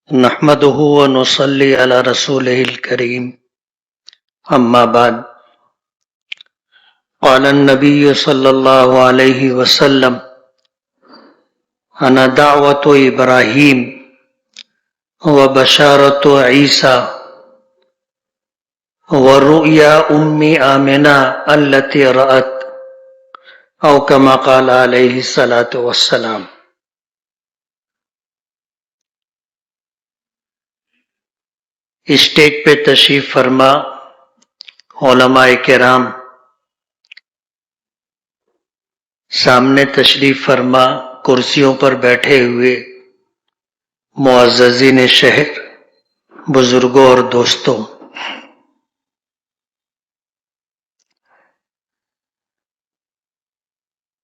نحمده ونصلي على رسوله الكريم أما بعد قال النبي صلى الله عليه وسلم أنا دعوة إبراهيم وبشارة عيسى ورؤيا آمنة التي رأت أو كما قال عليه الصلاة والسلام۔ اسٹیج پہ تشریف فرما علماء کرام، سامنے تشریف فرما کرسیوں پر بیٹھے ہوئے معززین شہر، بزرگوں اور دوستوں،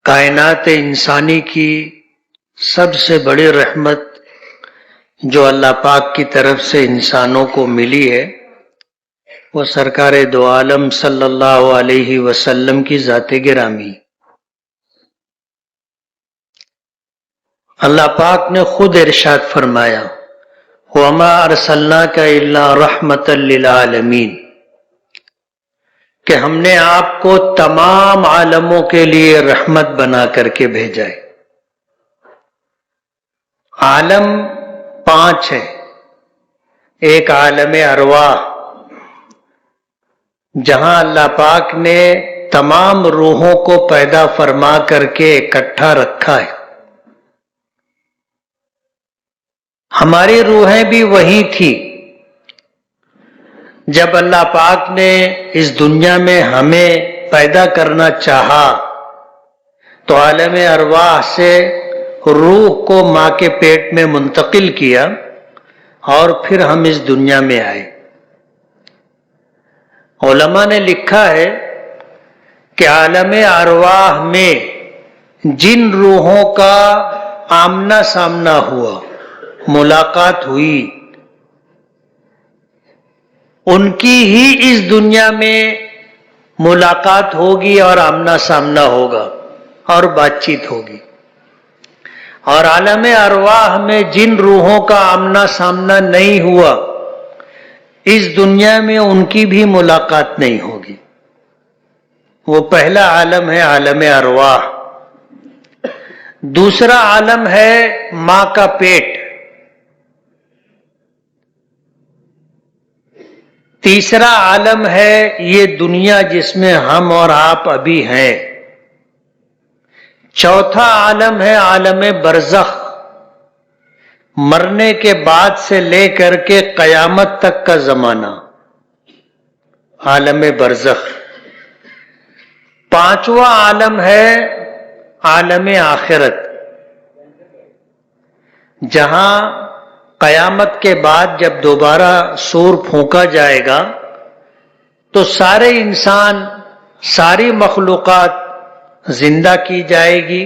کائنات انسانی کی سب سے بڑی رحمت جو اللہ پاک کی طرف سے انسانوں کو ملی ہے وہ سرکار دو عالم صلی اللہ علیہ وسلم کی ذات گرامی۔ اللہ پاک نے خود ارشاد فرمایا وَمَا أَرْسَلْنَاكَ إِلَّا رَحْمَةً لِلْعَالَمِينَ، کہ ہم نے آپ کو تمام عالموں کے لیے رحمت بنا کر کے بھیجا ہے۔ عالم 5 ہے۔ ایک عالم ارواح، جہاں اللہ پاک نے تمام روحوں کو پیدا فرما کر کے اکٹھا رکھا ہے۔ ہماری روحیں بھی وہی تھی۔ جب اللہ پاک نے اس دنیا میں ہمیں پیدا کرنا چاہا تو عالم ارواح سے روح کو ماں کے پیٹ میں منتقل کیا اور پھر ہم اس دنیا میں آئے۔ علماء نے لکھا ہے کہ عالم ارواح میں جن روحوں کا آمنا سامنا ہوا، ملاقات ہوئی، ان کی ہی اس دنیا میں ملاقات ہوگی اور آمنا سامنا ہوگا اور بات چیت ہوگی، اور عالم ارواح میں جن روحوں کا آمنا سامنا نہیں ہوا اس دنیا میں ان کی بھی ملاقات نہیں ہوگی۔ وہ پہلا عالم ہے عالم ارواح۔ دوسرا عالم ہے ماں کا پیٹ۔ تیسرا عالم ہے یہ دنیا جس میں ہم اور آپ ابھی ہیں۔ چوتھا عالم ہے عالم برزخ، مرنے کے بعد سے لے کر کے قیامت تک کا زمانہ، عالم برزخ۔ پانچواں عالم ہے عالم آخرت، جہاں قیامت کے بعد جب دوبارہ سور پھونکا جائے گا تو سارے انسان، ساری مخلوقات زندہ کی جائے گی۔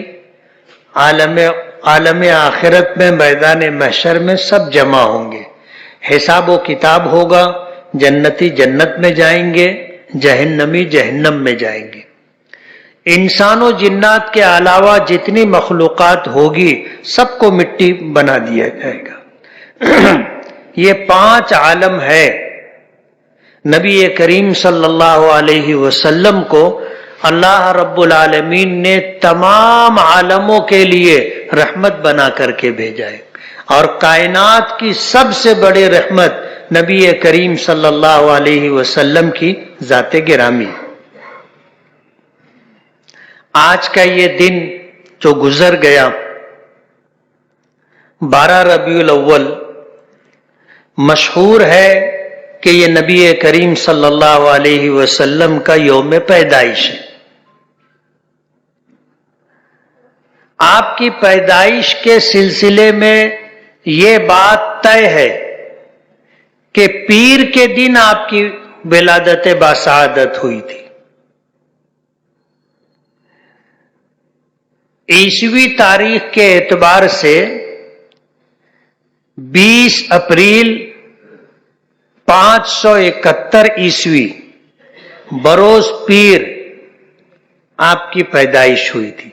عالم آخرت میں میدان محشر میں سب جمع ہوں گے، حساب و کتاب ہوگا، جنتی جنت میں جائیں گے، جہنمی جہنم میں جائیں گے۔ انسان و جنات کے علاوہ جتنی مخلوقات ہوگی سب کو مٹی بنا دیا جائے گا۔ یہ 5 عالم ہے۔ نبی کریم صلی اللہ علیہ وسلم کو اللہ رب العالمین نے تمام عالموں کے لیے رحمت بنا کر کے بھیجا ہے، اور کائنات کی سب سے بڑی رحمت نبی کریم صلی اللہ علیہ وسلم کی ذات گرامی۔ آج کا یہ دن جو گزر گیا 12 ربیع الاول، مشہور ہے کہ یہ نبی کریم صلی اللہ علیہ وسلم کا یوم پیدائش ہے۔ آپ کی پیدائش کے سلسلے میں یہ بات طے ہے کہ پیر کے دن آپ کی ولادت باسعادت ہوئی تھی۔ عیسوی تاریخ کے اعتبار سے 20 اپریل 571 عیسوی بروز پیر آپ کی پیدائش ہوئی تھی۔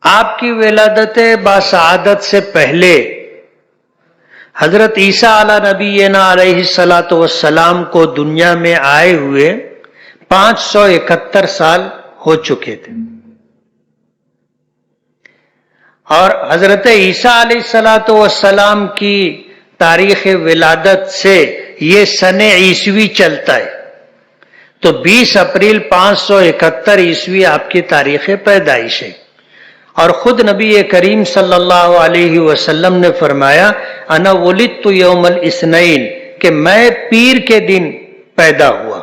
آپ کی ولادت باسعادت سے پہلے حضرت عیسیٰ علی نبینا علیہ الصلاۃ والسلام کو دنیا میں آئے ہوئے 571 سال ہو چکے تھے، اور حضرت عیسیٰ علیہ الصلاۃ والسلام کی تاریخ ولادت سے یہ سن عیسوی چلتا ہے، تو 20 اپریل 571 عیسوی آپ کی تاریخ پیدائش ہے۔ اور خود نبی کریم صلی اللہ علیہ وسلم نے فرمایا انا ولدت یوم الاثنین، کہ میں پیر کے دن پیدا ہوا۔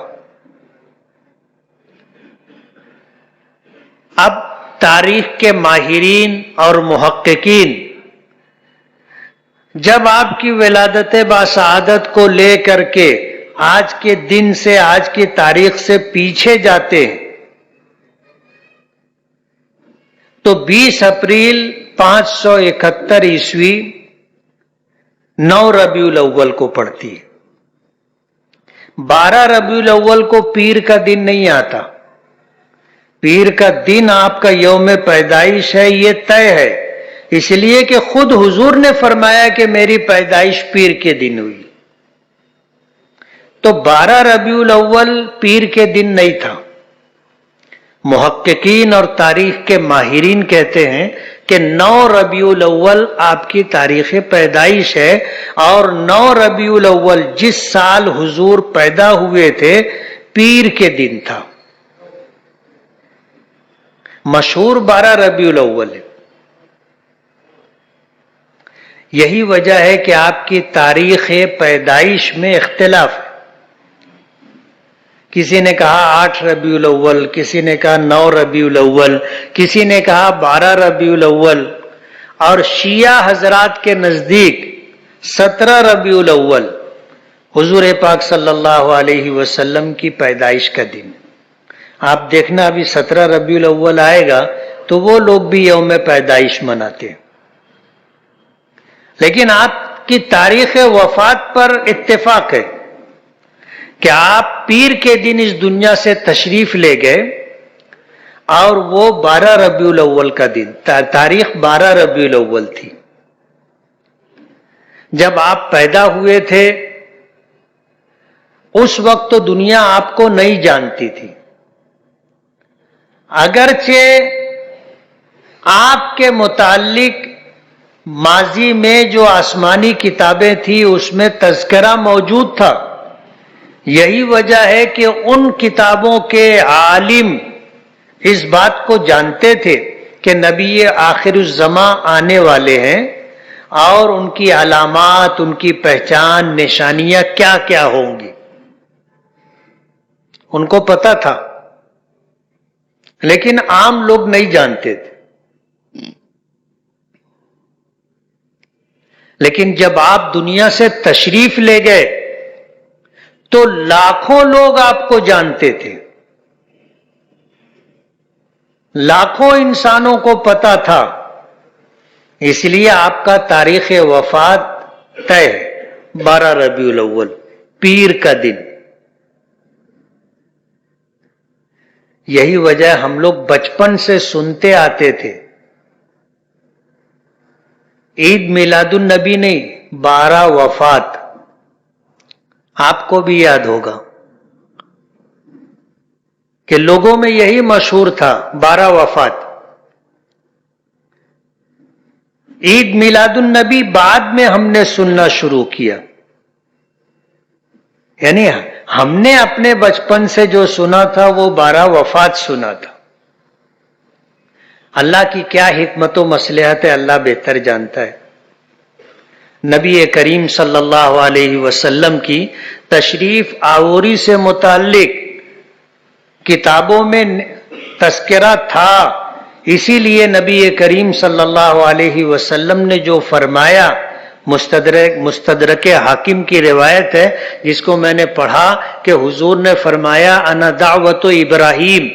اب تاریخ کے ماہرین اور محققین جب آپ کی ولادت باسعادت کو لے کر کے آج کے دن سے، آج کی تاریخ سے پیچھے جاتے ہیں تو 20 اپریل 571 عیسوی 9 ربیع الاول کو پڑتی ہے۔ 12 ربیع الاول کو پیر کا دن نہیں آتا، پیر کا دن آپ کا یوم پیدائش ہے، یہ طے ہے، اس لیے کہ خود حضور نے فرمایا کہ میری پیدائش پیر کے دن ہوئی، تو 12 ربیع الاول پیر کے دن نہیں تھا۔ محققین اور تاریخ کے ماہرین کہتے ہیں کہ 9 ربیع الاول آپ کی تاریخ پیدائش ہے، اور 9 ربیع الاول جس سال حضور پیدا ہوئے تھے پیر کے دن تھا، مشہور 12 ربیع الاول ہے۔ یہی وجہ ہے کہ آپ کی تاریخ پیدائش میں اختلاف ہے، کسی نے کہا 8 ربیع الاول، کسی نے کہا 9 ربیع الاول، کسی نے کہا 12 ربیع الاول، اور شیعہ حضرات کے نزدیک 17 ربیع الاول حضور پاک صلی اللہ علیہ وسلم کی پیدائش کا دن۔ آپ دیکھنا ابھی 17 ربیع الاول آئے گا تو وہ لوگ بھی یوم پیدائش مناتے ہیں، لیکن آپ کی تاریخ وفات پر اتفاق ہے کہ آپ پیر کے دن اس دنیا سے تشریف لے گئے، اور وہ 12 ربیع الاول کا دن، تاریخ 12 ربیع الاول تھی۔ جب آپ پیدا ہوئے تھے اس وقت تو دنیا آپ کو نہیں جانتی تھی، اگرچہ آپ کے متعلق ماضی میں جو آسمانی کتابیں تھیں اس میں تذکرہ موجود تھا۔ یہی وجہ ہے کہ ان کتابوں کے عالم اس بات کو جانتے تھے کہ نبی آخر الزماں آنے والے ہیں، اور ان کی علامات، ان کی پہچان، نشانیاں کیا کیا ہوں گی، ان کو پتا تھا، لیکن عام لوگ نہیں جانتے تھے۔ لیکن جب آپ دنیا سے تشریف لے گئے تو لاکھوں لوگ آپ کو جانتے تھے، لاکھوں انسانوں کو پتا تھا، اس لیے آپ کا تاریخ وفات طے 12 ربیع الاول پیر کا دن۔ یہی وجہ ہم لوگ بچپن سے سنتے آتے تھے، عید میلاد النبی نہیں، 12 وفات، آپ کو بھی یاد ہوگا کہ لوگوں میں یہی مشہور تھا، 12 وفات۔ عید میلاد النبی بعد میں ہم نے سننا شروع کیا، یعنی ہم نے اپنے بچپن سے جو سنا تھا وہ 12 وفات سنا تھا۔ اللہ کی کیا حکمت و مصلحت ہے، اللہ بہتر جانتا ہے۔ نبی کریم صلی اللہ علیہ وسلم کی تشریف آوری سے متعلق کتابوں میں تذکرہ تھا، اسی لیے نبی کریم صلی اللہ علیہ وسلم نے جو فرمایا، مستدرک حاکم کی روایت ہے جس کو میں نے پڑھا کہ حضور نے فرمایا انا دعوت ابراہیم،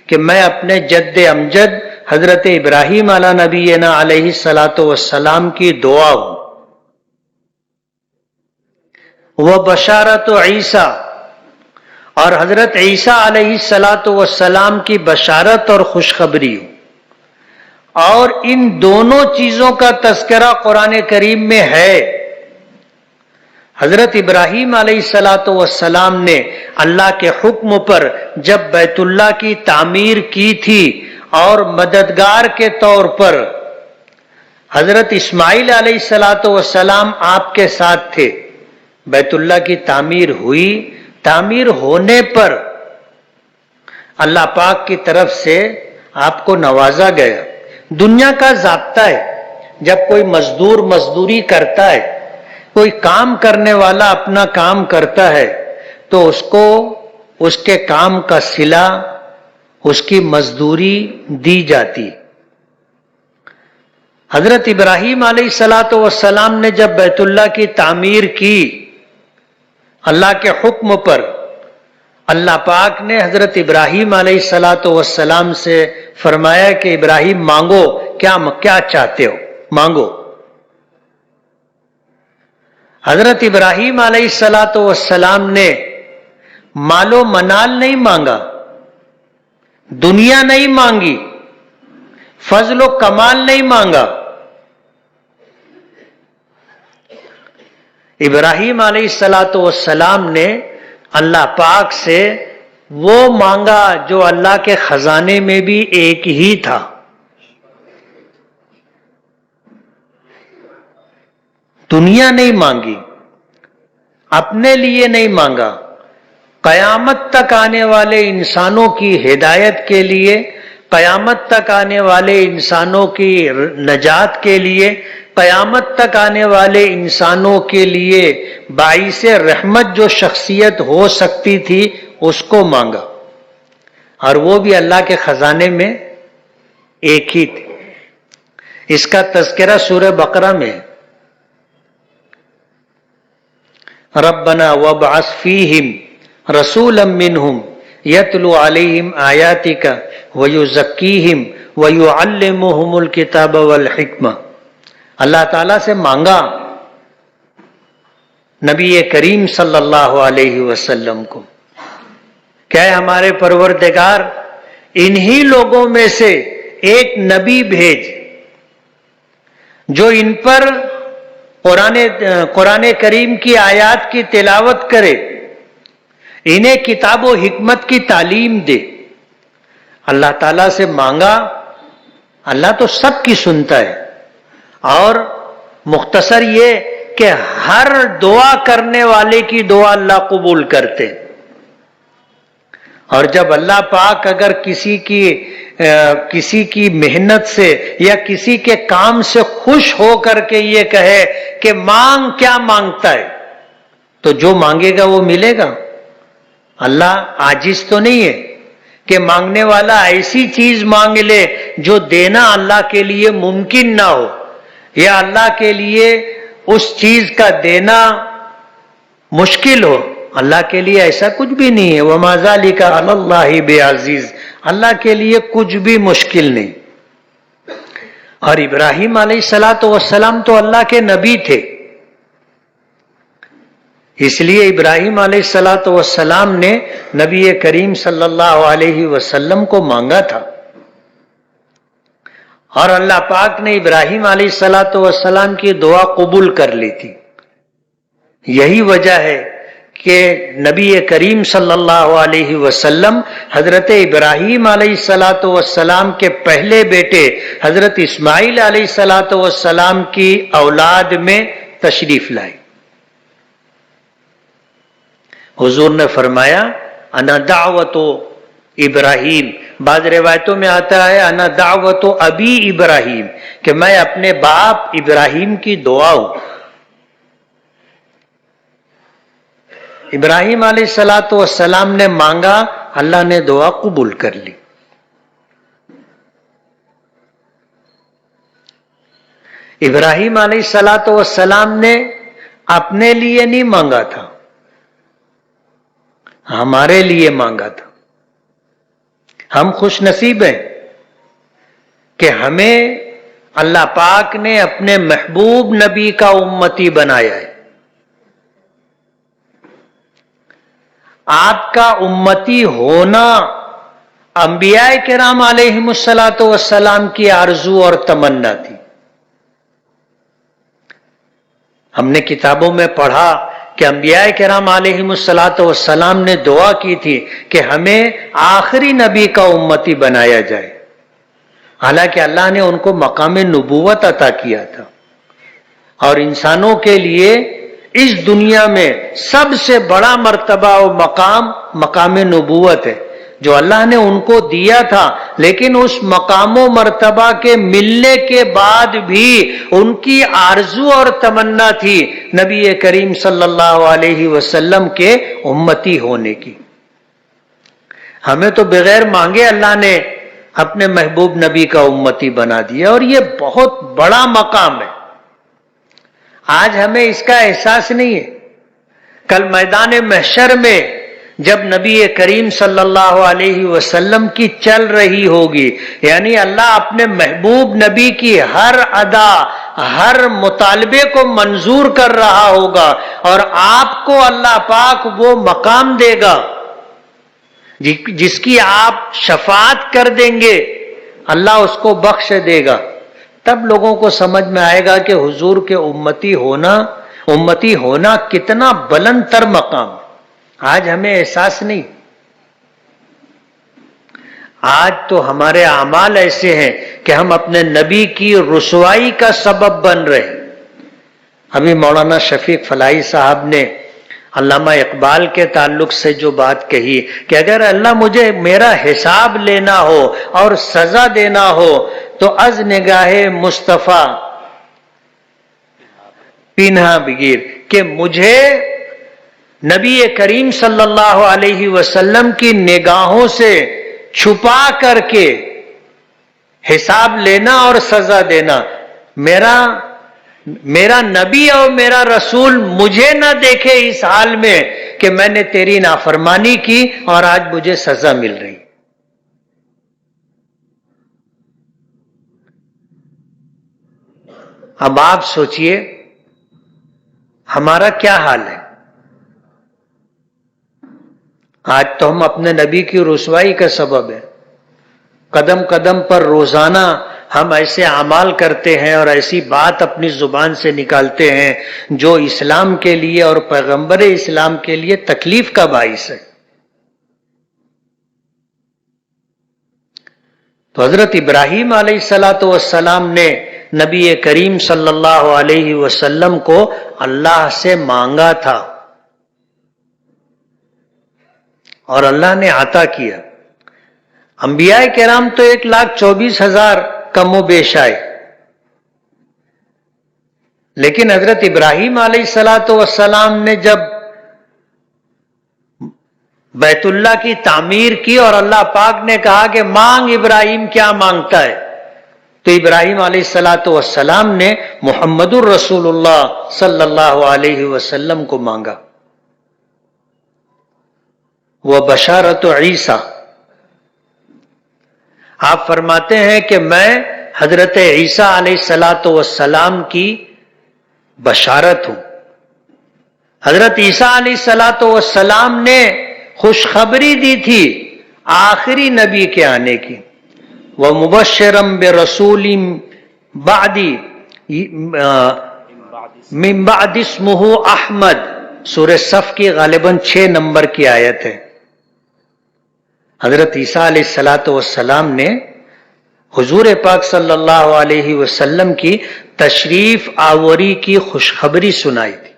کہ میں اپنے جد امجد حضرت ابراہیم علی نبینا علیہ الصلاۃ والسلام کی دعا ہوں، وہ بشارت عیسیٰ، اور حضرت عیسیٰ علیہ الصلاۃ والسلام کی بشارت اور خوشخبری ہوں، اور ان دونوں چیزوں کا تذکرہ قرآن کریم میں ہے۔ حضرت ابراہیم علیہ السلام نے اللہ کے حکم پر جب بیت اللہ کی تعمیر کی تھی اور مددگار کے طور پر حضرت اسماعیل علیہ السلام آپ کے ساتھ تھے، بیت اللہ کی تعمیر ہوئی، تعمیر ہونے پر اللہ پاک کی طرف سے آپ کو نوازا گیا۔ دنیا کا ضابطہ ہے، جب کوئی مزدور مزدوری کرتا ہے، کوئی کام کرنے والا اپنا کام کرتا ہے تو اس کو اس کے کام کا صلہ، اس کی مزدوری دی جاتی۔ حضرت ابراہیم علیہ السلام نے جب بیت اللہ کی تعمیر کی اللہ کے حکم پر، اللہ پاک نے حضرت ابراہیم علیہ السلام سے فرمایا کہ ابراہیم مانگو، کیا چاہتے ہو مانگو۔ حضرت ابراہیم علیہ السلام نے مال و منال نہیں مانگا، دنیا نہیں مانگی، فضل و کمال نہیں مانگا۔ ابراہیم علیہ السلام نے اللہ پاک سے وہ مانگا جو اللہ کے خزانے میں بھی ایک ہی تھا۔ دنیا نہیں مانگی، اپنے لیے نہیں مانگا، قیامت تک آنے والے انسانوں کی ہدایت کے لیے، قیامت تک آنے والے انسانوں کی نجات کے لیے، قیامت تک آنے والے انسانوں کے لیے باعث رحمت جو شخصیت ہو سکتی تھی اس کو مانگا، اور وہ بھی اللہ کے خزانے میں ایک ہی تھی۔ اس کا تذکرہ سورہ بقرہ میں ہے۔ ربنا وابعث فیہم رسولا منہم یتلو علیہم آیاتک ویزکیہم ویعلمہم الکتاب والحکمہ۔ اللہ تعالیٰ سے مانگا نبی کریم صلی اللہ علیہ وسلم کو کہ اے ہمارے پروردگار انہی لوگوں میں سے ایک نبی بھیج جو ان پر قرآن کریم کی آیات کی تلاوت کرے، انہیں کتاب و حکمت کی تعلیم دے۔ اللہ تعالیٰ سے مانگا، اللہ تو سب کی سنتا ہے، اور مختصر یہ کہ ہر دعا کرنے والے کی دعا اللہ قبول کرتے۔ اور جب اللہ پاک اگر کسی کی محنت سے یا کسی کے کام سے خوش ہو کر کے یہ کہے کہ مانگ، کیا مانگتا ہے، تو جو مانگے گا وہ ملے گا۔ اللہ عاجز تو نہیں ہے کہ مانگنے والا ایسی چیز مانگ لے جو دینا اللہ کے لیے ممکن نہ ہو، یا اللہ کے لیے اس چیز کا دینا مشکل ہو۔ اللہ کے لیے ایسا کچھ بھی نہیں ہے۔ وَمَا ذَلِكَ عَلَى اللَّهِ بِعَزِيزٍ، اللہ کے لیے کچھ بھی مشکل نہیں۔ اور ابراہیم علیہ السلام تو اللہ کے نبی تھے، اس لیے ابراہیم علیہ السلام نے نبی کریم صلی اللہ علیہ وسلم کو مانگا تھا، اور اللہ پاک نے ابراہیم علیہ السلام کی دعا قبول کر لی تھی۔ یہی وجہ ہے کہ نبی کریم صلی اللہ علیہ وسلم حضرت ابراہیم علیہ السلام کے پہلے بیٹے حضرت اسماعیل علیہ السلام کی اولاد میں تشریف لائے۔ حضور نے فرمایا انا دعوت ابراہیم، بعض روایتوں میں آتا ہے انا دعوت ابی ابراہیم، کہ میں اپنے باپ ابراہیم کی دعا ہوں۔ ابراہیم علیہ السلام نے مانگا، اللہ نے دعا قبول کر لی۔ ابراہیم علیہ السلام نے اپنے لیے نہیں مانگا تھا، ہمارے لیے مانگا تھا۔ ہم خوش نصیب ہیں کہ ہمیں اللہ پاک نے اپنے محبوب نبی کا امتی بنایا ہے۔ آپ کا امتی ہونا انبیاء کرام علیہم الصلاۃ والسلام کی آرزو اور تمنا تھی. ہم نے کتابوں میں پڑھا کہ انبیاء کرام علیہم الصلاۃ والسلام نے دعا کی تھی کہ ہمیں آخری نبی کا امتی بنایا جائے. حالانکہ اللہ نے ان کو مقام نبوت عطا کیا تھا، اور انسانوں کے لیے اس دنیا میں سب سے بڑا مرتبہ و مقام نبوت ہے جو اللہ نے ان کو دیا تھا. لیکن اس مقام و مرتبہ کے ملنے کے بعد بھی ان کی آرزو اور تمنا تھی نبی کریم صلی اللہ علیہ وسلم کے امتی ہونے کی. ہمیں تو بغیر مانگے اللہ نے اپنے محبوب نبی کا امتی بنا دیا، اور یہ بہت بڑا مقام ہے. آج ہمیں اس کا احساس نہیں ہے. کل میدان محشر میں جب نبی کریم صلی اللہ علیہ وسلم کی چل رہی ہوگی، یعنی اللہ اپنے محبوب نبی کی ہر ادا، ہر مطالبے کو منظور کر رہا ہوگا، اور آپ کو اللہ پاک وہ مقام دے گا جس کی آپ شفاعت کر دیں گے، اللہ اس کو بخش دے گا. تب لوگوں کو سمجھ میں آئے گا کہ حضور کے امتی ہونا کتنا بلند تر مقام. آج ہمیں احساس نہیں. آج تو ہمارے اعمال ایسے ہیں کہ ہم اپنے نبی کی رسوائی کا سبب بن رہے ہیں. ابھی مولانا شفیق فلاحی صاحب نے علامہ اقبال کے تعلق سے جو بات کہی کہ اگر اللہ مجھے میرا حساب لینا ہو اور سزا دینا ہو تو از نگاہ مصطفیٰ پینہا بگیر، کہ مجھے نبی کریم صلی اللہ علیہ وسلم کی نگاہوں سے چھپا کر کے حساب لینا اور سزا دینا. میرا نبی اور میرا رسول مجھے نہ دیکھے اس حال میں کہ میں نے تیری نافرمانی کی اور آج مجھے سزا مل رہی. اب آپ سوچئے ہمارا کیا حال ہے. آج تو ہم اپنے نبی کی رسوائی کا سبب ہے. قدم قدم پر روزانہ ہم ایسے اعمال کرتے ہیں اور ایسی بات اپنی زبان سے نکالتے ہیں جو اسلام کے لیے اور پیغمبر اسلام کے لیے تکلیف کا باعث ہے. تو حضرت ابراہیم علیہ السلام نے نبی کریم صلی اللہ علیہ وسلم کو اللہ سے مانگا تھا اور اللہ نے عطا کیا. انبیاء کرام تو 1,24,000 کم و بیش آئے، لیکن حضرت ابراہیم علیہ السلام نے جب بیت اللہ کی تعمیر کی اور اللہ پاک نے کہا کہ مانگ ابراہیم کیا مانگتا ہے، تو ابراہیم علیہ السلام نے محمد الرسول اللہ صلی اللہ علیہ وسلم کو مانگا. وہ بشارت عیسیٰ، آپ فرماتے ہیں کہ میں حضرت عیسیٰ علیہ السلام کی بشارت ہوں. حضرت عیسیٰ علیہ السلام نے خوشخبری دی تھی آخری نبی کے آنے کی. وَمُبَشِّرًا بِرَسُولٍ بَعْدِي مِن بَعْدِ اسْمُهُ احمد، سورہ صف کی غالباً 6 نمبر کی آیت ہے. حضرت عیسیٰ علیہ السلام نے حضور پاک صلی اللہ علیہ وسلم کی تشریف آوری کی خوشخبری سنائی تھی.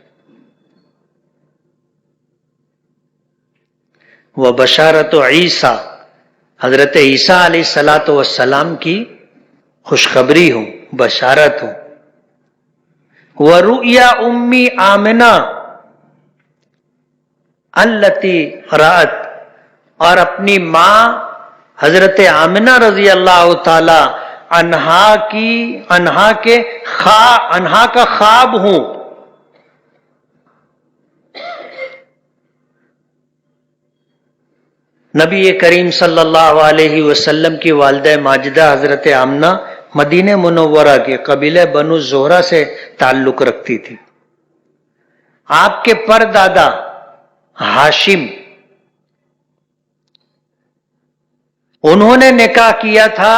وہ بشارت عیسیٰ، حضرت عیسیٰ علیہ السلام کی خوشخبری ہوں، بشارت ہوں. وَرُؤْيَا أُمِّ آمنہ الَّتِي رَأَتْ، اور اپنی ماں حضرت آمنہ رضی اللہ تعالی عنہا کا خواب ہوں. نبی کریم صلی اللہ علیہ وسلم کی والدہ ماجدہ حضرت آمنہ مدینہ منورہ کے قبیلہ بنو زہرہ سے تعلق رکھتی تھی. آپ کے پردادا ہاشم انہوں نے نکاح کیا تھا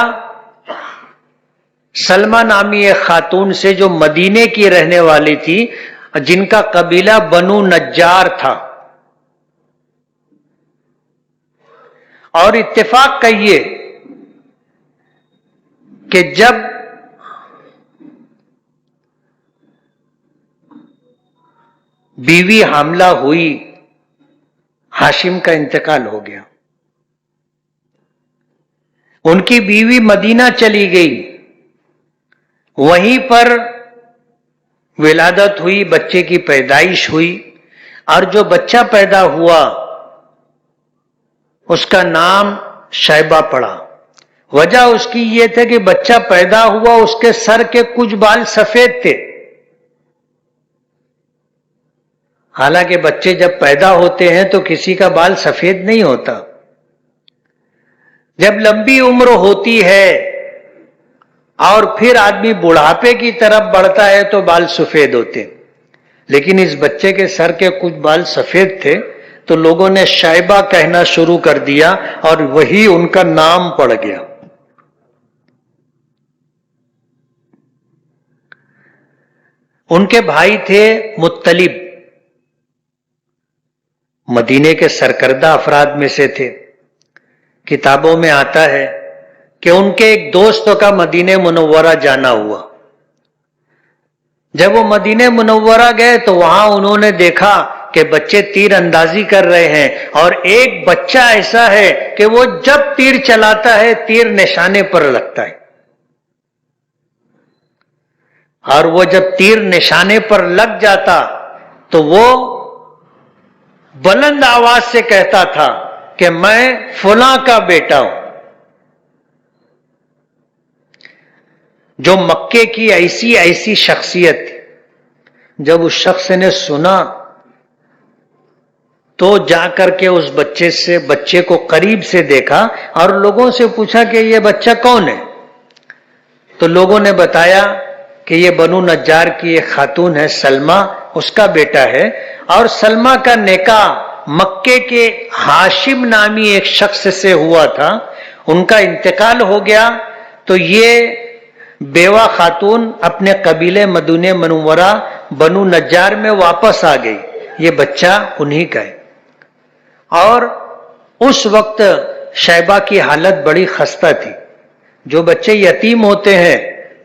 سلمہ نامی ایک خاتون سے جو مدینے کی رہنے والی تھی، جن کا قبیلہ بنو نجار تھا. اور اتفاق کہیے کہ جب بیوی حاملہ ہوئی، ہاشم کا انتقال ہو گیا. ان کی بیوی مدینہ چلی گئی، وہیں پر ولادت ہوئی، بچے کی پیدائش ہوئی، اور جو بچہ پیدا ہوا اس کا نام شیبہ پڑا. وجہ اس کی یہ تھے کہ بچہ پیدا ہوا، اس کے سر کے کچھ بال سفید تھے. حالانکہ بچے جب پیدا ہوتے ہیں تو کسی کا بال سفید نہیں ہوتا. جب لمبی عمر ہوتی ہے اور پھر آدمی بڑھاپے کی طرف بڑھتا ہے تو بال سفید ہوتے، لیکن اس بچے کے سر کے کچھ بال سفید تھے تو لوگوں نے شیبہ کہنا شروع کر دیا اور وہی ان کا نام پڑ گیا. ان کے بھائی تھے مطلب، مدینے کے سرکردہ افراد میں سے تھے. کتابوں میں آتا ہے کہ ان کے ایک دوست کا مدینہ منورہ جانا ہوا. جب وہ مدینہ منورہ گئے تو وہاں انہوں نے دیکھا کہ بچے تیر اندازی کر رہے ہیں، اور ایک بچہ ایسا ہے کہ وہ جب تیر چلاتا ہے تیر نشانے پر لگتا ہے، اور وہ جب تیر نشانے پر لگ جاتا تو وہ بلند آواز سے کہتا تھا کہ میں فلاں کا بیٹا ہوں. جو مکے کی ایسی شخصیت تھی. جب اس شخص نے سنا تو جا کر کے اس بچے کو قریب سے دیکھا اور لوگوں سے پوچھا کہ یہ بچہ کون ہے. تو لوگوں نے بتایا کہ یہ بنو نجار کی ایک خاتون ہے سلمہ، اس کا بیٹا ہے. اور سلمہ کا نکاح مکے کے ہاشم نامی ایک شخص سے ہوا تھا، ان کا انتقال ہو گیا تو یہ بیوہ خاتون اپنے قبیلے مدینہ منورہ بنو نجار میں واپس آ گئی. یہ بچہ انہی کا ہے. اور اس وقت شیبہ کی حالت بڑی خستہ تھی. جو بچے یتیم ہوتے ہیں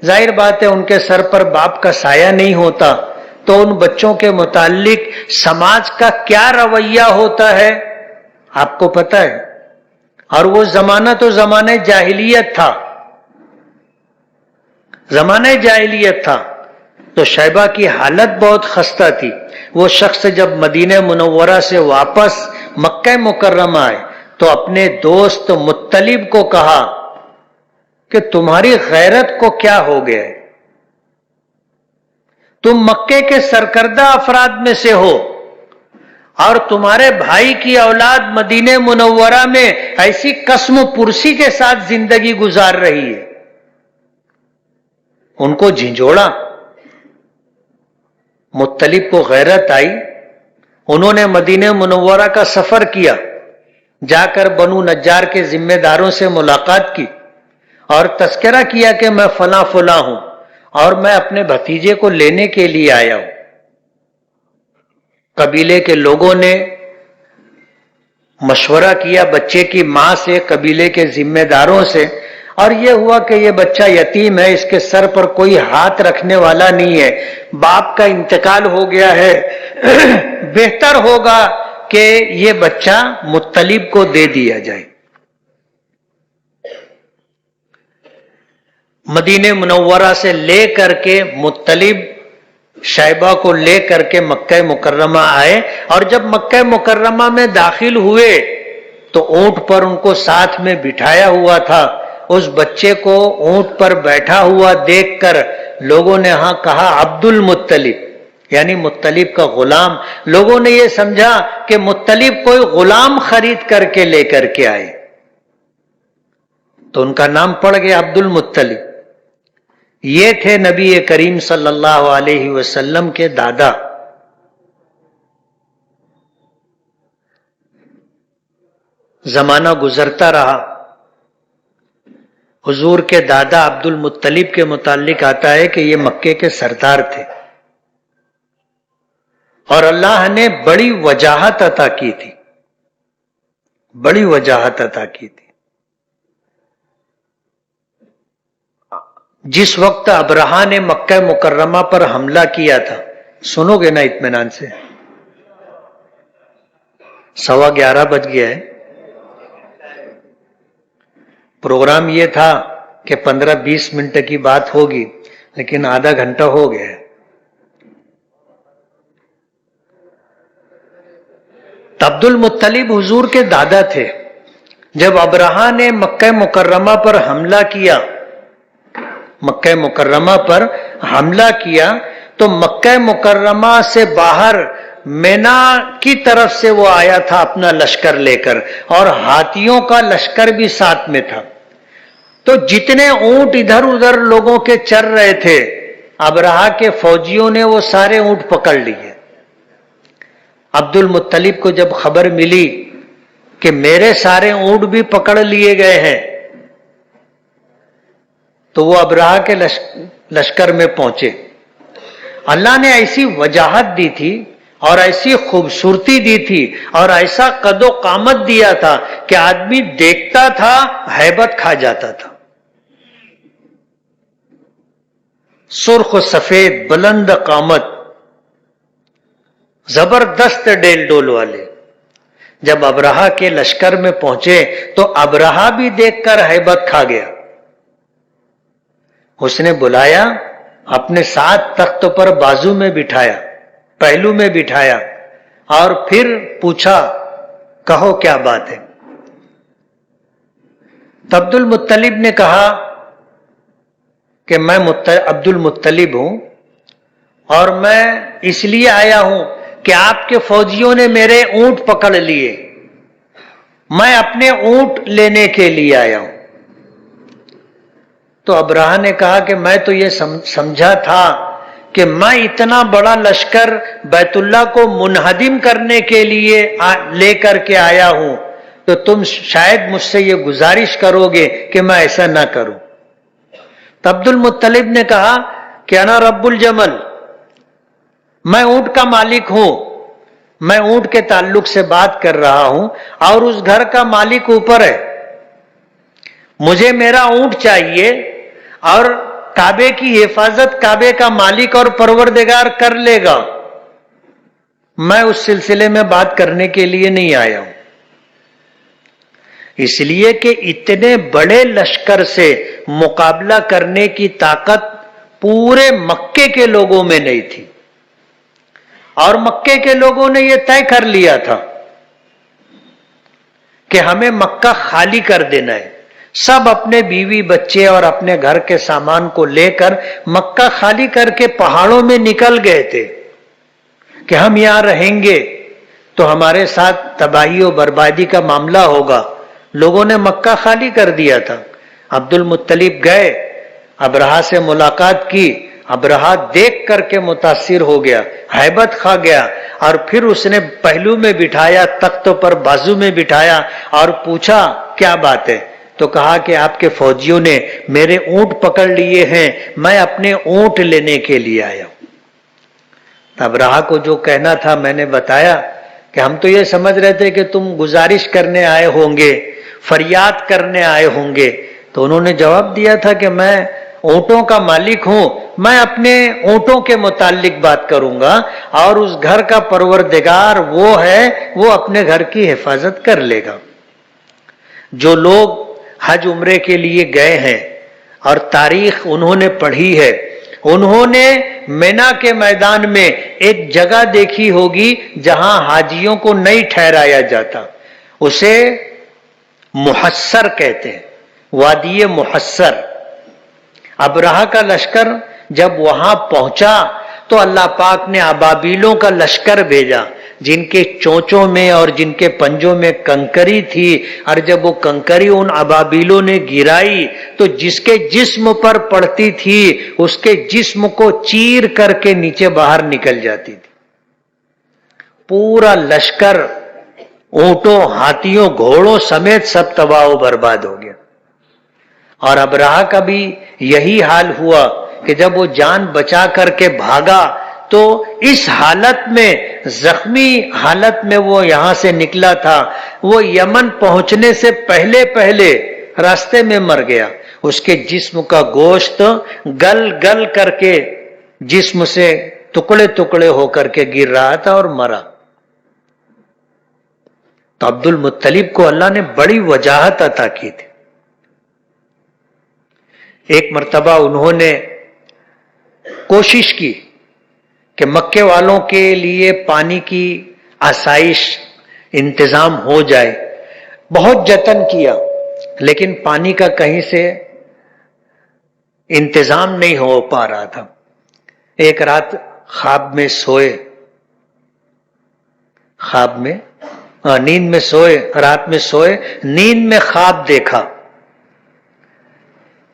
ظاہر بات ہے ان کے سر پر باپ کا سایہ نہیں ہوتا، تو ان بچوں کے متعلق سماج کا کیا رویہ ہوتا ہے آپ کو پتہ ہے. اور وہ زمانہ تو زمانہ جاہلیت تھا، تو شیبہ کی حالت بہت خستہ تھی. وہ شخص جب مدینہ منورہ سے واپس مکہ مکرمہ آئے تو اپنے دوست مطلب کو کہا کہ تمہاری غیرت کو کیا ہو گیا ہے؟ تم مکے کے سرکردہ افراد میں سے ہو اور تمہارے بھائی کی اولاد مدینہ منورہ میں ایسی قسم پرسی کے ساتھ زندگی گزار رہی ہے. ان کو جھنجھوڑا. مطلب کو غیرت آئی، انہوں نے مدینہ منورہ کا سفر کیا، جا کر بنو نجار کے ذمہ داروں سے ملاقات کی اور تذکرہ کیا کہ میں فلاں فلاں ہوں اور میں اپنے بھتیجے کو لینے کے لیے آیا ہوں. قبیلے کے لوگوں نے مشورہ کیا بچے کی ماں سے، قبیلے کے ذمہ داروں سے، اور یہ ہوا کہ یہ بچہ یتیم ہے، اس کے سر پر کوئی ہاتھ رکھنے والا نہیں ہے، باپ کا انتقال ہو گیا ہے، بہتر ہوگا کہ یہ بچہ مطلب کو دے دیا جائے. مدینہ منورہ سے لے کر کے مطلب شیبہ کو لے کر کے مکہ مکرمہ آئے، اور جب مکہ مکرمہ میں داخل ہوئے تو اونٹ پر ان کو ساتھ میں بٹھایا ہوا تھا. اس بچے کو اونٹ پر بیٹھا ہوا دیکھ کر لوگوں نے ہاں کہا عبد المطلب، یعنی مطلب کا غلام. لوگوں نے یہ سمجھا کہ مطلب کوئی غلام خرید کر کے لے کر کے آئے، تو ان کا نام پڑ گیا عبد المطلب. یہ تھے نبی کریم صلی اللہ علیہ وسلم کے دادا. زمانہ گزرتا رہا، حضور کے دادا عبد المطلب کے متعلق آتا ہے کہ یہ مکے کے سردار تھے اور اللہ نے بڑی وجاہت عطا کی تھی، بڑی وجاہت عطا کی تھی۔ جس وقت ابرہہ نے مکہ مکرمہ پر حملہ کیا تھا، سنو گے نا اطمینان سے، 11:15 بج گیا ہے، پروگرام یہ تھا کہ 15-20 منٹ کی بات ہوگی لیکن آدھا گھنٹہ ہو گیا ہے۔ عبد المطلب حضور کے دادا تھے۔ جب ابرہہ نے مکہ مکرمہ پر حملہ کیا، مکہ مکرمہ پر حملہ کیا تو مکہ مکرمہ سے باہر مینا کی طرف سے وہ آیا تھا اپنا لشکر لے کر، اور ہاتھیوں کا لشکر بھی ساتھ میں تھا۔ تو جتنے اونٹ ادھر ادھر لوگوں کے چر رہے تھے، ابرہہ کے فوجیوں نے وہ سارے اونٹ پکڑ لیے۔ عبد المطلب کو جب خبر ملی کہ میرے سارے اونٹ بھی پکڑ لیے گئے ہیں، تو وہ ابرہہ کے لشکر میں پہنچے۔ اللہ نے ایسی وجاہت دی تھی اور ایسی خوبصورتی دی تھی اور ایسا قد و قامت دیا تھا کہ آدمی دیکھتا تھا ہیبت کھا جاتا تھا۔ سرخ و سفید، بلند قامت، زبردست ڈیل ڈول والے۔ جب ابرہہ کے لشکر میں پہنچے تو ابرہہ بھی دیکھ کر ہیبت کھا گیا۔ اس نے بلایا، اپنے ساتھ تخت پر بازو میں بٹھایا، پہلو میں بٹھایا، اور پھر پوچھا کہو کیا بات ہے۔ عبد المطلب نے کہا کہ میں عبد المطلب ہوں اور میں اس لیے آیا ہوں کہ آپ کے فوجیوں نے میرے اونٹ پکڑ لیے، میں اپنے اونٹ لینے کے لیے آیا ہوں۔ تو ابرہہ نے کہا کہ میں تو یہ سمجھا تھا کہ میں اتنا بڑا لشکر بیت اللہ کو منہدم کرنے کے لیے لے کر کے آیا ہوں، تو تم شاید مجھ سے یہ گزارش کرو گے کہ میں ایسا نہ کروں۔ تو عبد المطلب نے کہا کہ انا رب الجمل، میں اونٹ کا مالک ہوں، میں اونٹ کے تعلق سے بات کر رہا ہوں، اور اس گھر کا مالک اوپر ہے، مجھے میرا اونٹ چاہیے، اور کعبے کی حفاظت کعبے کا مالک اور پروردگار کر لے گا، میں اس سلسلے میں بات کرنے کے لیے نہیں آیا ہوں۔ اس لیے کہ اتنے بڑے لشکر سے مقابلہ کرنے کی طاقت پورے مکے کے لوگوں میں نہیں تھی، اور مکے کے لوگوں نے یہ طے کر لیا تھا کہ ہمیں مکہ خالی کر دینا ہے۔ سب اپنے بیوی بچے اور اپنے گھر کے سامان کو لے کر مکہ خالی کر کے پہاڑوں میں نکل گئے تھے کہ ہم یہاں رہیں گے تو ہمارے ساتھ تباہی و بربادی کا معاملہ ہوگا۔ لوگوں نے مکہ خالی کر دیا تھا۔ عبد المطلب گئے، ابرہہ سے ملاقات کی، ابرہہ دیکھ کر کے متاثر ہو گیا، ہیبت کھا گیا، اور پھر اس نے پہلو میں بٹھایا، تخت پر بازو میں بٹھایا، اور پوچھا کیا بات ہے؟ تو کہا کہ آپ کے فوجیوں نے میرے اونٹ پکڑ لیے ہیں، میں اپنے اونٹ لینے کے لیے آیا ہوں۔ ابرہہ کو جو کہنا تھا میں نے بتایا کہ ہم تو یہ سمجھ رہے تھے کہ تم گزارش کرنے آئے ہوں گے، فریاد کرنے آئے ہوں گے۔ تو انہوں نے جواب دیا تھا کہ میں اونٹوں کا مالک ہوں، میں اپنے اونٹوں کے متعلق بات کروں گا، اور اس گھر کا پروردگار وہ ہے، وہ اپنے گھر کی حفاظت کر لے گا۔ جو لوگ حج عمرے کے لیے گئے ہیں اور تاریخ انہوں نے پڑھی ہے، انہوں نے مینا کے میدان میں ایک جگہ دیکھی ہوگی جہاں حاجیوں کو نہیں ٹھہرایا جاتا، اسے محصر کہتے ہیں، وادی محصر۔ ابرہہ کا لشکر جب وہاں پہنچا تو اللہ پاک نے ابابیلوں کا لشکر بھیجا، جن کے چونچوں میں اور جن کے پنجوں میں کنکری تھی، اور جب وہ کنکری ان ابابیلوں نے گرائی تو جس کے جسم پر پڑتی تھی اس کے جسم کو چیر کر کے نیچے باہر نکل جاتی تھی۔ پورا لشکر اونٹوں، ہاتھیوں، گھوڑوں سمیت سب تباہ و برباد ہو گیا۔ اور ابرہہ کا بھی یہی حال ہوا کہ جب وہ جان بچا کر کے بھاگا تو اس حالت میں، زخمی حالت میں وہ یہاں سے نکلا تھا، وہ یمن پہنچنے سے پہلے پہلے راستے میں مر گیا. اس کے جسم کا گوشت گل گل کر کے جسم سے ٹکڑے ٹکڑے ہو کر کے گر رہا تھا اور مرا. تو عبد المطلب کو اللہ نے بڑی وجاہت عطا کی تھی. ایک مرتبہ انہوں نے کوشش کی کہ مکے والوں کے لیے پانی کی آسائش انتظام ہو جائے. بہت جتن کیا لیکن پانی کا کہیں سے انتظام نہیں ہو پا رہا تھا. ایک رات خواب میں سوئے، نیند میں سوئے، رات میں سوئے، نیند میں خواب دیکھا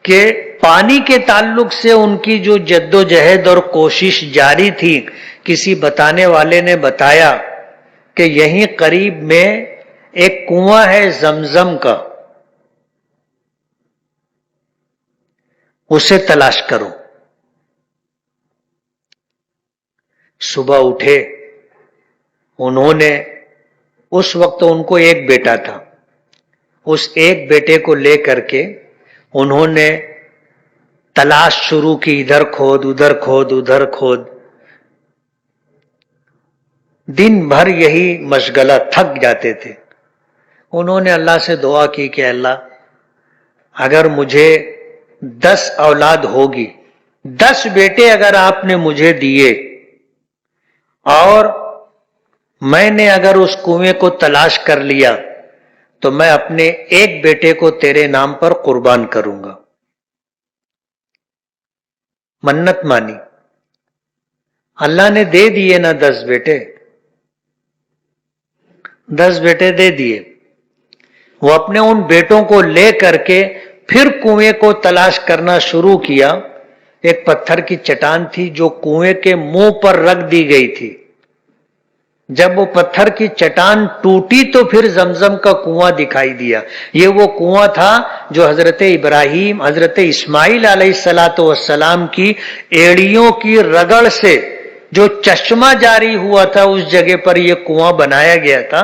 کہ پانی کے تعلق سے ان کی جو جد و جہد اور کوشش جاری تھی، کسی بتانے والے نے بتایا کہ یہیں قریب میں ایک کنواں ہے زمزم کا، اسے تلاش کرو. صبح اٹھے، انہوں نے، اس وقت ان کو ایک بیٹا تھا، اس ایک بیٹے کو لے کر کے انہوں نے تلاش شروع کی، ادھر کھود ادھر کھود ادھر کھود. دن بھر یہی مشغلہ، تھک جاتے تھے. انہوں نے اللہ سے دعا کی کہ اللہ اگر مجھے 10 اولاد ہوگی، 10 بیٹے اگر آپ نے مجھے دیے اور میں نے اگر اس کنویں کو تلاش کر لیا تو میں اپنے ایک بیٹے کو تیرے نام پر قربان کروں گا. منت مانی، اللہ نے دے دیے نا 10 بیٹے، 10 بیٹے دے دیے. وہ اپنے ان بیٹوں کو لے کر کے پھر کنویں کو تلاش کرنا شروع کیا. ایک پتھر کی چٹان تھی جو کنویں کے منہ پر رکھ دی گئی تھی. جب وہ پتھر کی چٹان ٹوٹی تو پھر زمزم کا کنواں دکھائی دیا. یہ وہ کنواں تھا جو حضرت ابراہیم، حضرت اسماعیل علیہ السلام کی ایڑیوں کی رگڑ سے جو چشمہ جاری ہوا تھا اس جگہ پر یہ کنواں بنایا گیا تھا.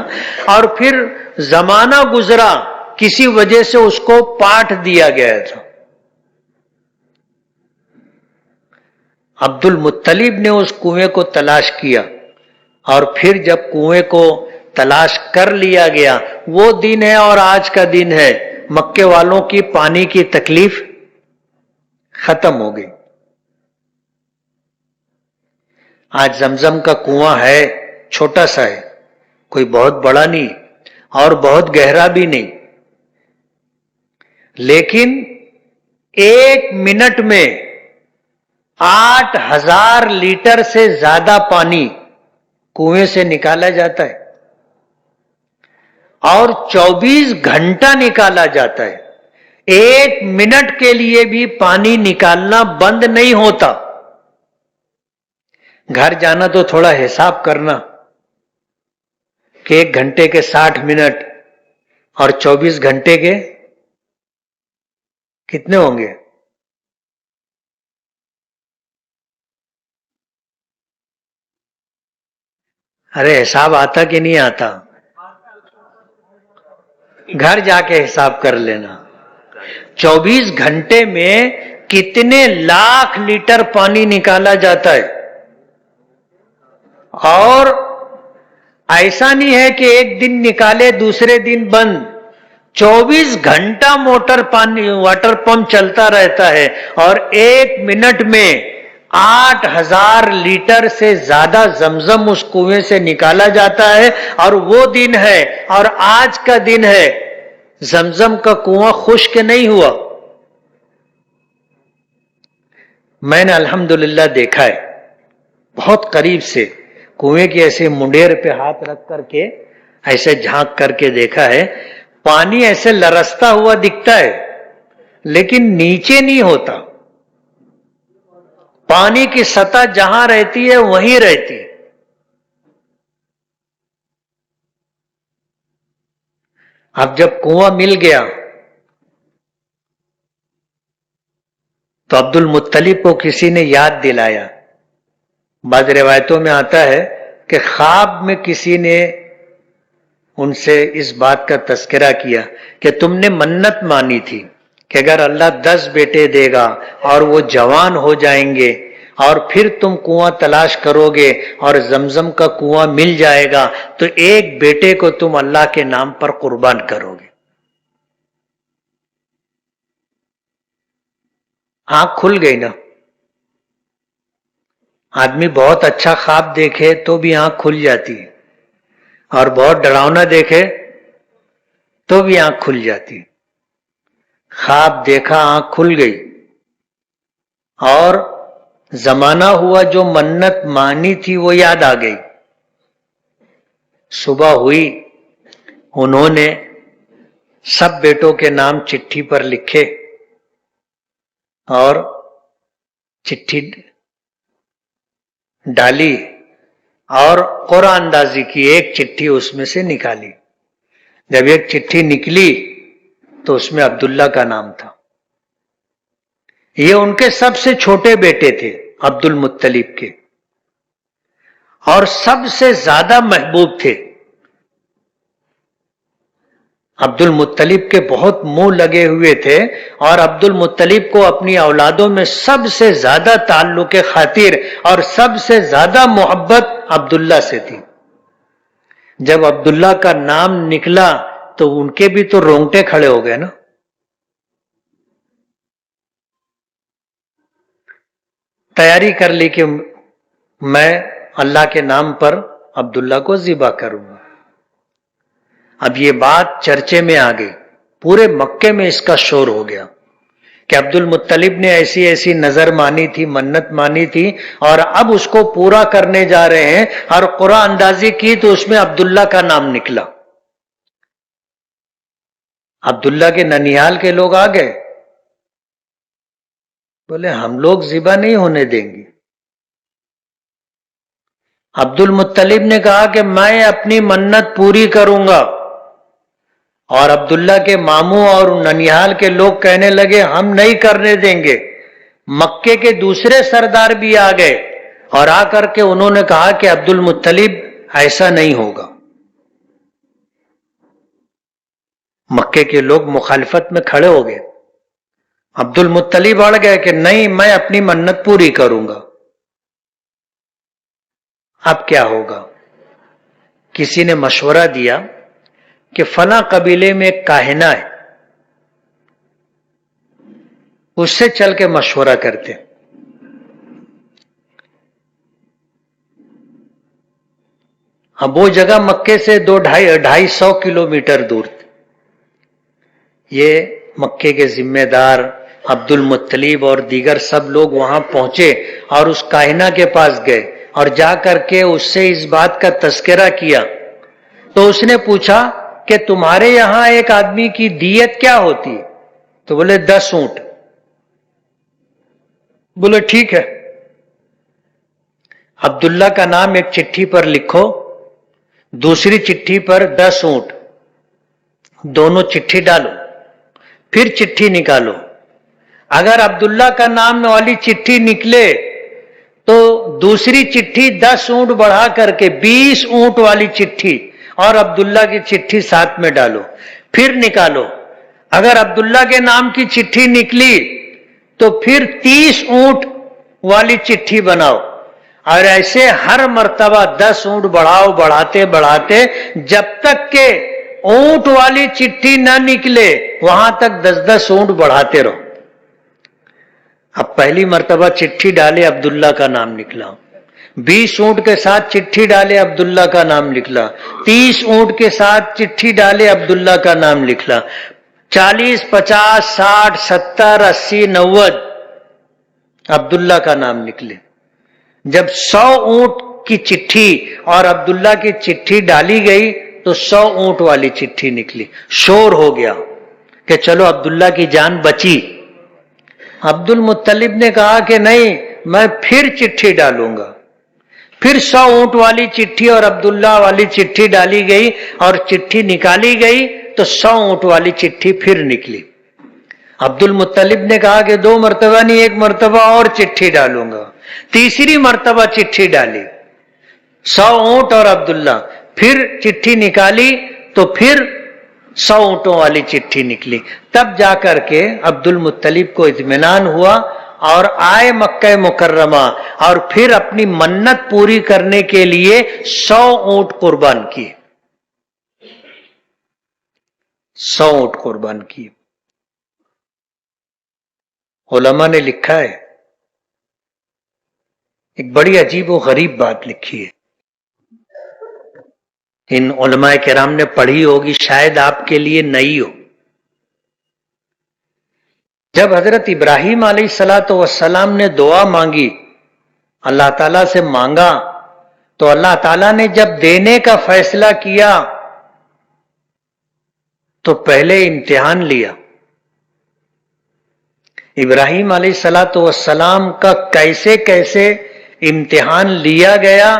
اور پھر زمانہ گزرا، کسی وجہ سے اس کو پاٹ دیا گیا تھا. عبد المطلب نے اس کنویں کو تلاش کیا اور پھر جب کنویں کو تلاش کر لیا گیا، وہ دن ہے اور آج کا دن ہے، مکے والوں کی پانی کی تکلیف ختم ہو گئی. آج زمزم کا کنواں ہے، چھوٹا سا ہے، کوئی بہت بڑا نہیں اور بہت گہرا بھی نہیں، لیکن 1 منٹ میں 8,000 لیٹر سے زیادہ پانی کنویں سے نکالا جاتا ہے اور 24 گھنٹہ نکالا جاتا ہے. 1 منٹ کے لیے بھی پانی نکالنا بند نہیں ہوتا. گھر جانا تو تھوڑا حساب کرنا کہ 1 گھنٹے کے 60 منٹ اور 24 گھنٹے کے کتنے ہوں گے؟ ارے حساب آتا کہ نہیں آتا؟ گھر جا کے حساب کر لینا. 24 گھنٹے میں کتنے لاکھ لیٹر پانی نکالا جاتا ہے. اور ایسا نہیں ہے کہ ایک دن نکالے دوسرے دن بند، 24 گھنٹہ موٹر پانی واٹر پمپ چلتا رہتا ہے اور 1 منٹ میں 8,000 لیٹر سے زیادہ زمزم اس کنویں سے نکالا جاتا ہے. اور وہ دن ہے اور آج کا دن ہے، زمزم کا کنواں خشک نہیں ہوا. میں نے الحمدللہ دیکھا ہے بہت قریب سے، کنویں کی ایسے منڈیر پہ ہاتھ رکھ کر کے ایسے جھانک کر کے دیکھا ہے. پانی ایسے لرزتا ہوا دکھتا ہے لیکن نیچے نہیں ہوتا. پانی کی سطح جہاں رہتی ہے وہیں رہتی ہے. اب جب کنواں مل گیا تو عبد المطلب کو کسی نے یاد دلایا. بعض روایتوں میں آتا ہے کہ خواب میں کسی نے ان سے اس بات کا تذکرہ کیا کہ تم نے منت مانی تھی کہ اگر اللہ 10 بیٹے دے گا اور وہ جوان ہو جائیں گے اور پھر تم کنواں تلاش کرو گے اور زمزم کا کنواں مل جائے گا تو ایک بیٹے کو تم اللہ کے نام پر قربان کرو گے. آنکھ کھل گئی نا. آدمی بہت اچھا خواب دیکھے تو بھی آنکھ کھل جاتی ہے اور بہت ڈراؤنا دیکھے تو بھی آنکھ کھل جاتی ہے. خواب دیکھا آنکھ کھل گئی اور زمانہ ہوا جو منت مانی تھی وہ یاد آ گئی. صبح ہوئی, انہوں نے سب بیٹوں کے نام چٹھی پر لکھے اور چٹھی ڈالی اور قرآن اندازی کی. ایک چٹھی اس میں سے نکالی. جب ایک چٹھی نکلی تو اس میں عبداللہ کا نام تھا. یہ ان کے سب سے چھوٹے بیٹے تھے عبد المطلب کے اور سب سے زیادہ محبوب تھے. عبد المطلب کے بہت منہ لگے ہوئے تھے اور عبد المطلب کو اپنی اولادوں میں سب سے زیادہ تعلق خاطر اور سب سے زیادہ محبت عبداللہ سے تھی. جب عبداللہ کا نام نکلا تو ان کے بھی تو رونگٹے کھڑے ہو گئے نا. تیاری کر لی کہ میں اللہ کے نام پر عبداللہ کو ذبح کروں گا. اب یہ بات چرچے میں آ گئی, پورے مکے میں اس کا شور ہو گیا کہ عبد المطلب نے ایسی ایسی نظر مانی تھی, منت مانی تھی اور اب اس کو پورا کرنے جا رہے ہیں. اور قرآن اندازی کی تو اس میں عبداللہ کا نام نکلا. عبداللہ کے ننیال کے لوگ آ گئے, بولے ہم لوگ ذبح نہیں ہونے دیں گے. عبد المطلب نے کہا کہ میں اپنی منت پوری کروں گا. اور عبداللہ کے ماموں اور ننیال کے لوگ کہنے لگے ہم نہیں کرنے دیں گے. مکے کے دوسرے سردار بھی آ گئے اور آ کر کے انہوں نے کہا کہ عبد المطلب ایسا نہیں ہوگا. مکے کے لوگ مخالفت میں کھڑے ہو گئے. عبد المطلب اڑ گئے کہ نہیں, میں اپنی منت پوری کروں گا. اب کیا ہوگا؟ کسی نے مشورہ دیا کہ فلاں قبیلے میں ایک کاہنہ ہے, اس سے چل کے مشورہ کرتے. اب وہ جگہ مکے سے 200-250 کلومیٹر دور تھی. یہ مکے کے ذمہ دار عبد المطلب اور دیگر سب لوگ وہاں پہنچے اور اس کاہنہ کے پاس گئے اور جا کر کے اس سے اس بات کا تذکرہ کیا. تو اس نے پوچھا کہ تمہارے یہاں ایک آدمی کی دیت کیا ہوتی ہے؟ تو بولے 10 اونٹ. بولے ٹھیک ہے, عبداللہ کا نام ایک چٹھی پر لکھو, دوسری چٹھی پر 10 اونٹ, دونوں چٹھی ڈالو, پھر چٹھی نکالو. اگر عبداللہ کا نام والی چٹھی نکلے تو دوسری چٹھی 10 اونٹ بڑھا کر کے 20 اونٹ والی چٹھی اور عبداللہ کی چٹھی ساتھ میں ڈالو, پھر نکالو. اگر عبداللہ کے نام کی چٹھی نکلی تو پھر 30 اونٹ والی چٹھی بناؤ اور ایسے ہر مرتبہ 10 اونٹ بڑھاؤ, بڑھاتے بڑھاتے جب تک کہ اونٹ والی چٹھی نہ نکلے وہاں تک 10-10 اونٹ بڑھاتے رہو. اب پہلی مرتبہ چٹھی ڈالے, عبداللہ کا نام نکلا. 20 اونٹ کے ساتھ چٹھی ڈالے, عبداللہ کا نام نکلا. 30 اونٹ کے ساتھ چٹھی ڈالے, عبداللہ کا نام نکلا. 40, 50, 60, 70, 80, 90 عبداللہ کا نام نکلے. جب 100 اونٹ کی چٹھی اور عبداللہ کی چٹھی ڈالی گئی تو 100 اونٹ والی چٹھی نکلی. شور ہو گیا کہ چلو عبداللہ کی جان بچی. عبد المطلب نے کہا کہ نہیں, میں پھر چٹھی ڈالوں گا. پھر 100 اونٹ والی چٹھی اور عبداللہ والی چٹھی ڈالی گئی اور چٹھی نکالی گئی تو 100 اونٹ والی چٹھی پھر نکلی. عبد المطلب نے کہا کہ 2 مرتبہ نہیں 1 مرتبہ اور چٹھی ڈالوں گا. تیسری مرتبہ چٹھی ڈالی 100 اونٹ اور عبداللہ. پھر چٹھی نکالی تو پھر 100 اونٹوں والی چٹھی نکلی. تب جا کر کے عبد المطلب کو اطمینان ہوا اور آئے مکہ مکرمہ اور پھر اپنی منت پوری کرنے کے لیے 100 اونٹ قربان کیے. 100 اونٹ قربان کیے. علماء نے لکھا ہے ایک بڑی عجیب و غریب بات لکھی ہے. ان علماء کرام نے پڑھی ہوگی، شاید آپ کے لیے نئی ہو. جب حضرت ابراہیم علیہ السلام نے دعا مانگی، اللہ تعالیٰ سے مانگا، تو اللہ تعالیٰ نے جب دینے کا فیصلہ کیا تو پہلے امتحان لیا. ابراہیم علیہ السلام کا کیسے کیسے امتحان لیا گیا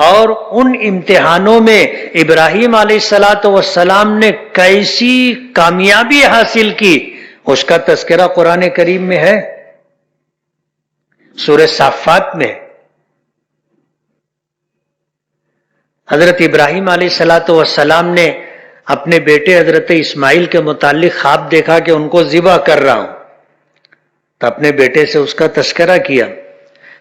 اور ان امتحانوں میں ابراہیم علیہ السلام نے کیسی کامیابی حاصل کی، اس کا تذکرہ قرآن کریم میں ہے، سورہ صافات میں. حضرت ابراہیم علیہ السلام نے اپنے بیٹے حضرت اسماعیل کے متعلق خواب دیکھا کہ ان کو ذبح کر رہا ہوں، تو اپنے بیٹے سے اس کا تذکرہ کیا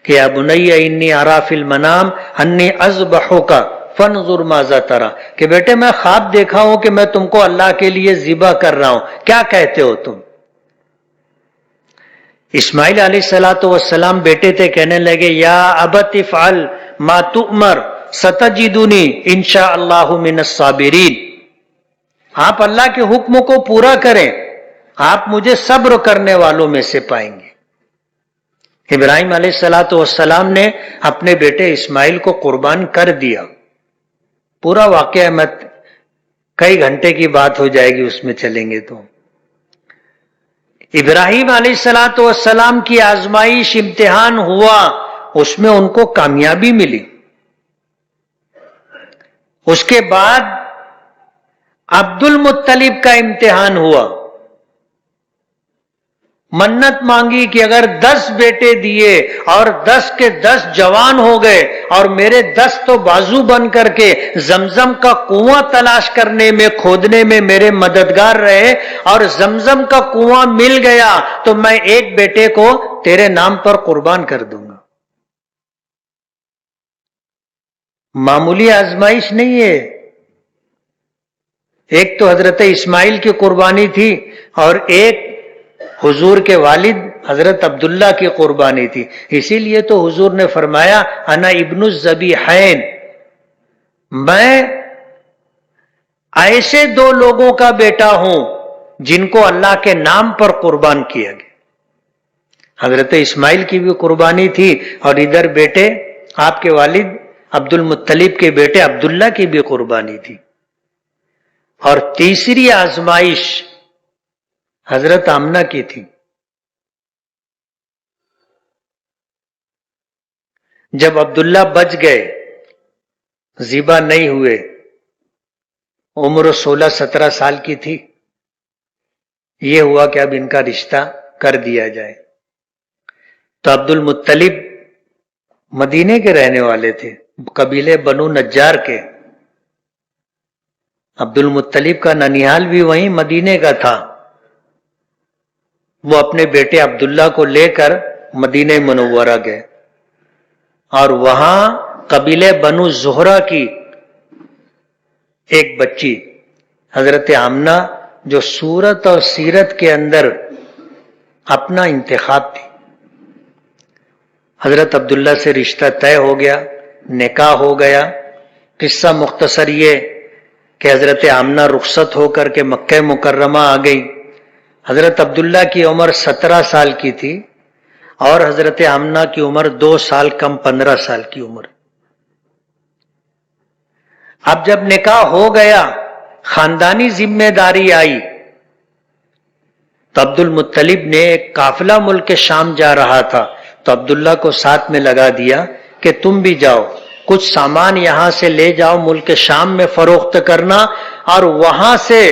کہ یا بنی انی اری فی المنام انی اذبحک فانظر ماذا تری، کہ بیٹے میں خواب دیکھا ہوں کہ میں تم کو اللہ کے لیے ذبح کر رہا ہوں، کیا کہتے ہو تم؟ اسماعیل علیہ السلام بیٹے تھے، کہنے لگے یا ابت افعل ما تؤمر ستجدنی انشاء اللہ من الصابرین. آپ اللہ کے حکم کو پورا کریں، آپ مجھے صبر کرنے والوں میں سے پائیں گے. ابراہیم علیہ السلام نے اپنے بیٹے اسماعیل کو قربان کر دیا. پورا واقعہ مت کئی گھنٹے کی بات ہو جائے گی، اس میں چلیں گے تو. ابراہیم علیہ السلام کی آزمائش، امتحان ہوا، اس میں ان کو کامیابی ملی. اس کے بعد عبد المطلب کا امتحان ہوا. منت مانگی کہ اگر 10 بیٹے دیے اور 10 کے 10 جوان ہو گئے اور میرے 10 تو بازو بن کر کے زمزم کا کنواں تلاش کرنے میں، کھودنے میں میرے مددگار رہے، اور زمزم کا کنواں مل گیا تو میں ایک بیٹے کو تیرے نام پر قربان کر دوں گا. معمولی آزمائش نہیں ہے. ایک تو حضرت اسماعیل کی قربانی تھی اور ایک حضور کے والد حضرت عبداللہ کی قربانی تھی. اسی لیے تو حضور نے فرمایا انا ابن الذبیحین، میں ایسے 2 لوگوں کا بیٹا ہوں جن کو اللہ کے نام پر قربان کیا گیا. حضرت اسماعیل کی بھی قربانی تھی اور ادھر بیٹے آپ کے والد عبد المطلب کے بیٹے عبداللہ کی بھی قربانی تھی. اور تیسری آزمائش حضرت آمنہ کی تھی. جب عبداللہ بچ گئے، ذبح نہیں ہوئے، عمر 16-17 سال کی تھی، یہ ہوا کہ اب ان کا رشتہ کر دیا جائے. تو عبد المطلب مدینے کے رہنے والے تھے، قبیلے بنو نجار کے. عبد المطلب کا ننیال بھی وہیں مدینے کا تھا. وہ اپنے بیٹے عبداللہ کو لے کر مدینہ منورہ گئے اور وہاں قبیلے بنو زہرہ کی ایک بچی حضرت آمنہ، جو صورت اور سیرت کے اندر اپنا انتخاب تھی، حضرت عبداللہ سے رشتہ طے ہو گیا، نکاح ہو گیا. قصہ مختصر یہ کہ حضرت آمنہ رخصت ہو کر کے مکہ مکرمہ آ گئی. حضرت عبداللہ کی عمر 17 سال کی تھی اور حضرت آمنہ کی عمر 2 سال کم، 15 سال کی عمر. اب جب نکاح ہو گیا، خاندانی ذمہ داری آئی، تو عبد المطلب نے ایک قافلہ ملک شام جا رہا تھا تو عبداللہ کو ساتھ میں لگا دیا کہ تم بھی جاؤ، کچھ سامان یہاں سے لے جاؤ، ملک شام میں فروخت کرنا اور وہاں سے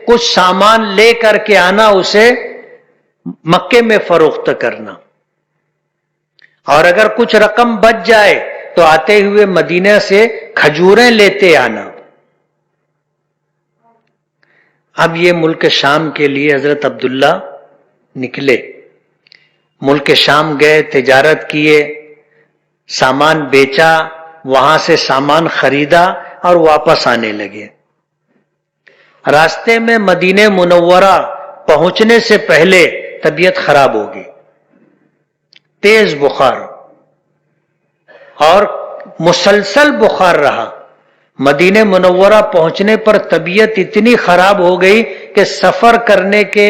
کچھ سامان لے کر کے آنا، اسے مکے میں فروخت کرنا، اور اگر کچھ رقم بچ جائے تو آتے ہوئے مدینہ سے کھجوریں لیتے آنا۔ اب یہ ملک شام کے لیے حضرت عبداللہ نکلے، ملک شام گئے، تجارت کیے، سامان بیچا، وہاں سے سامان خریدا اور واپس آنے لگے۔ راستے میں مدینہ منورہ پہنچنے سے پہلے طبیعت خراب ہو گئی، تیز بخار اور مسلسل بخار رہا۔ مدینہ منورہ پہنچنے پر طبیعت اتنی خراب ہو گئی کہ سفر کرنے کے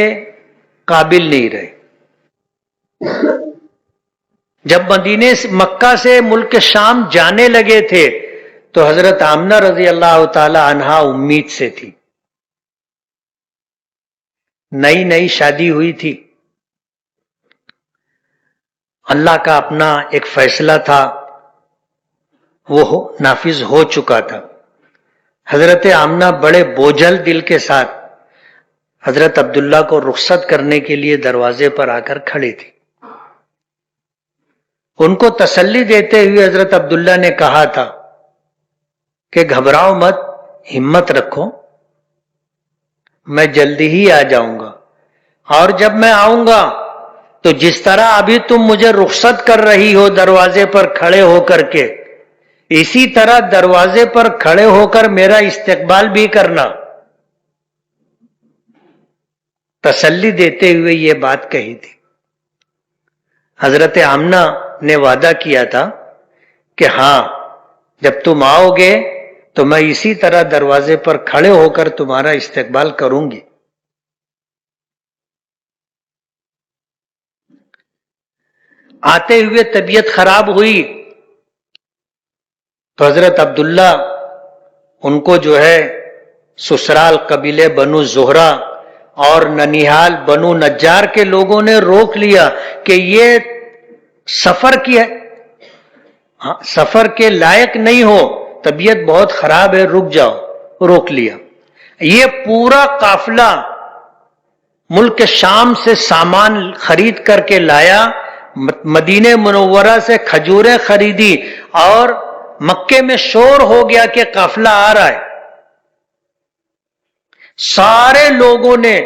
قابل نہیں رہے۔ جب مکہ سے ملک شام جانے لگے تھے تو حضرت آمنہ رضی اللہ تعالی عنہا امید سے تھی، نئی نئی شادی ہوئی تھی، اللہ کا اپنا ایک فیصلہ تھا، وہ نافذ ہو چکا تھا۔ حضرت آمنہ بڑے بوجھل دل کے ساتھ حضرت عبداللہ کو رخصت کرنے کے لیے دروازے پر آ کر کھڑی تھی۔ ان کو تسلی دیتے ہوئے حضرت عبداللہ نے کہا تھا کہ گھبراؤ مت، ہمت رکھو، میں جلدی ہی آ جاؤں گا، اور جب میں آؤں گا تو جس طرح ابھی تم مجھے رخصت کر رہی ہو دروازے پر کھڑے ہو کر کے، اسی طرح دروازے پر کھڑے ہو کر میرا استقبال بھی کرنا۔ تسلی دیتے ہوئے یہ بات کہی تھی۔ حضرت آمنہ نے وعدہ کیا تھا کہ ہاں، جب تم آؤ گے تو میں اسی طرح دروازے پر کھڑے ہو کر تمہارا استقبال کروں گی۔ آتے ہوئے طبیعت خراب ہوئی تو حضرت عبداللہ ان کو جو ہے سسرال قبیلے بنو زہرہ اور ننیحال بنو نجار کے لوگوں نے روک لیا کہ یہ سفر کے لائق نہیں ہو، طبیعت بہت خراب ہے، رک جاؤ، روک لیا۔ یہ پورا قافلہ ملک شام سے سامان خرید کر کے لایا، مدینہ منورہ سے کھجوریں خریدی، اور مکے میں شور ہو گیا کہ قافلہ آ رہا ہے۔ سارے لوگوں نے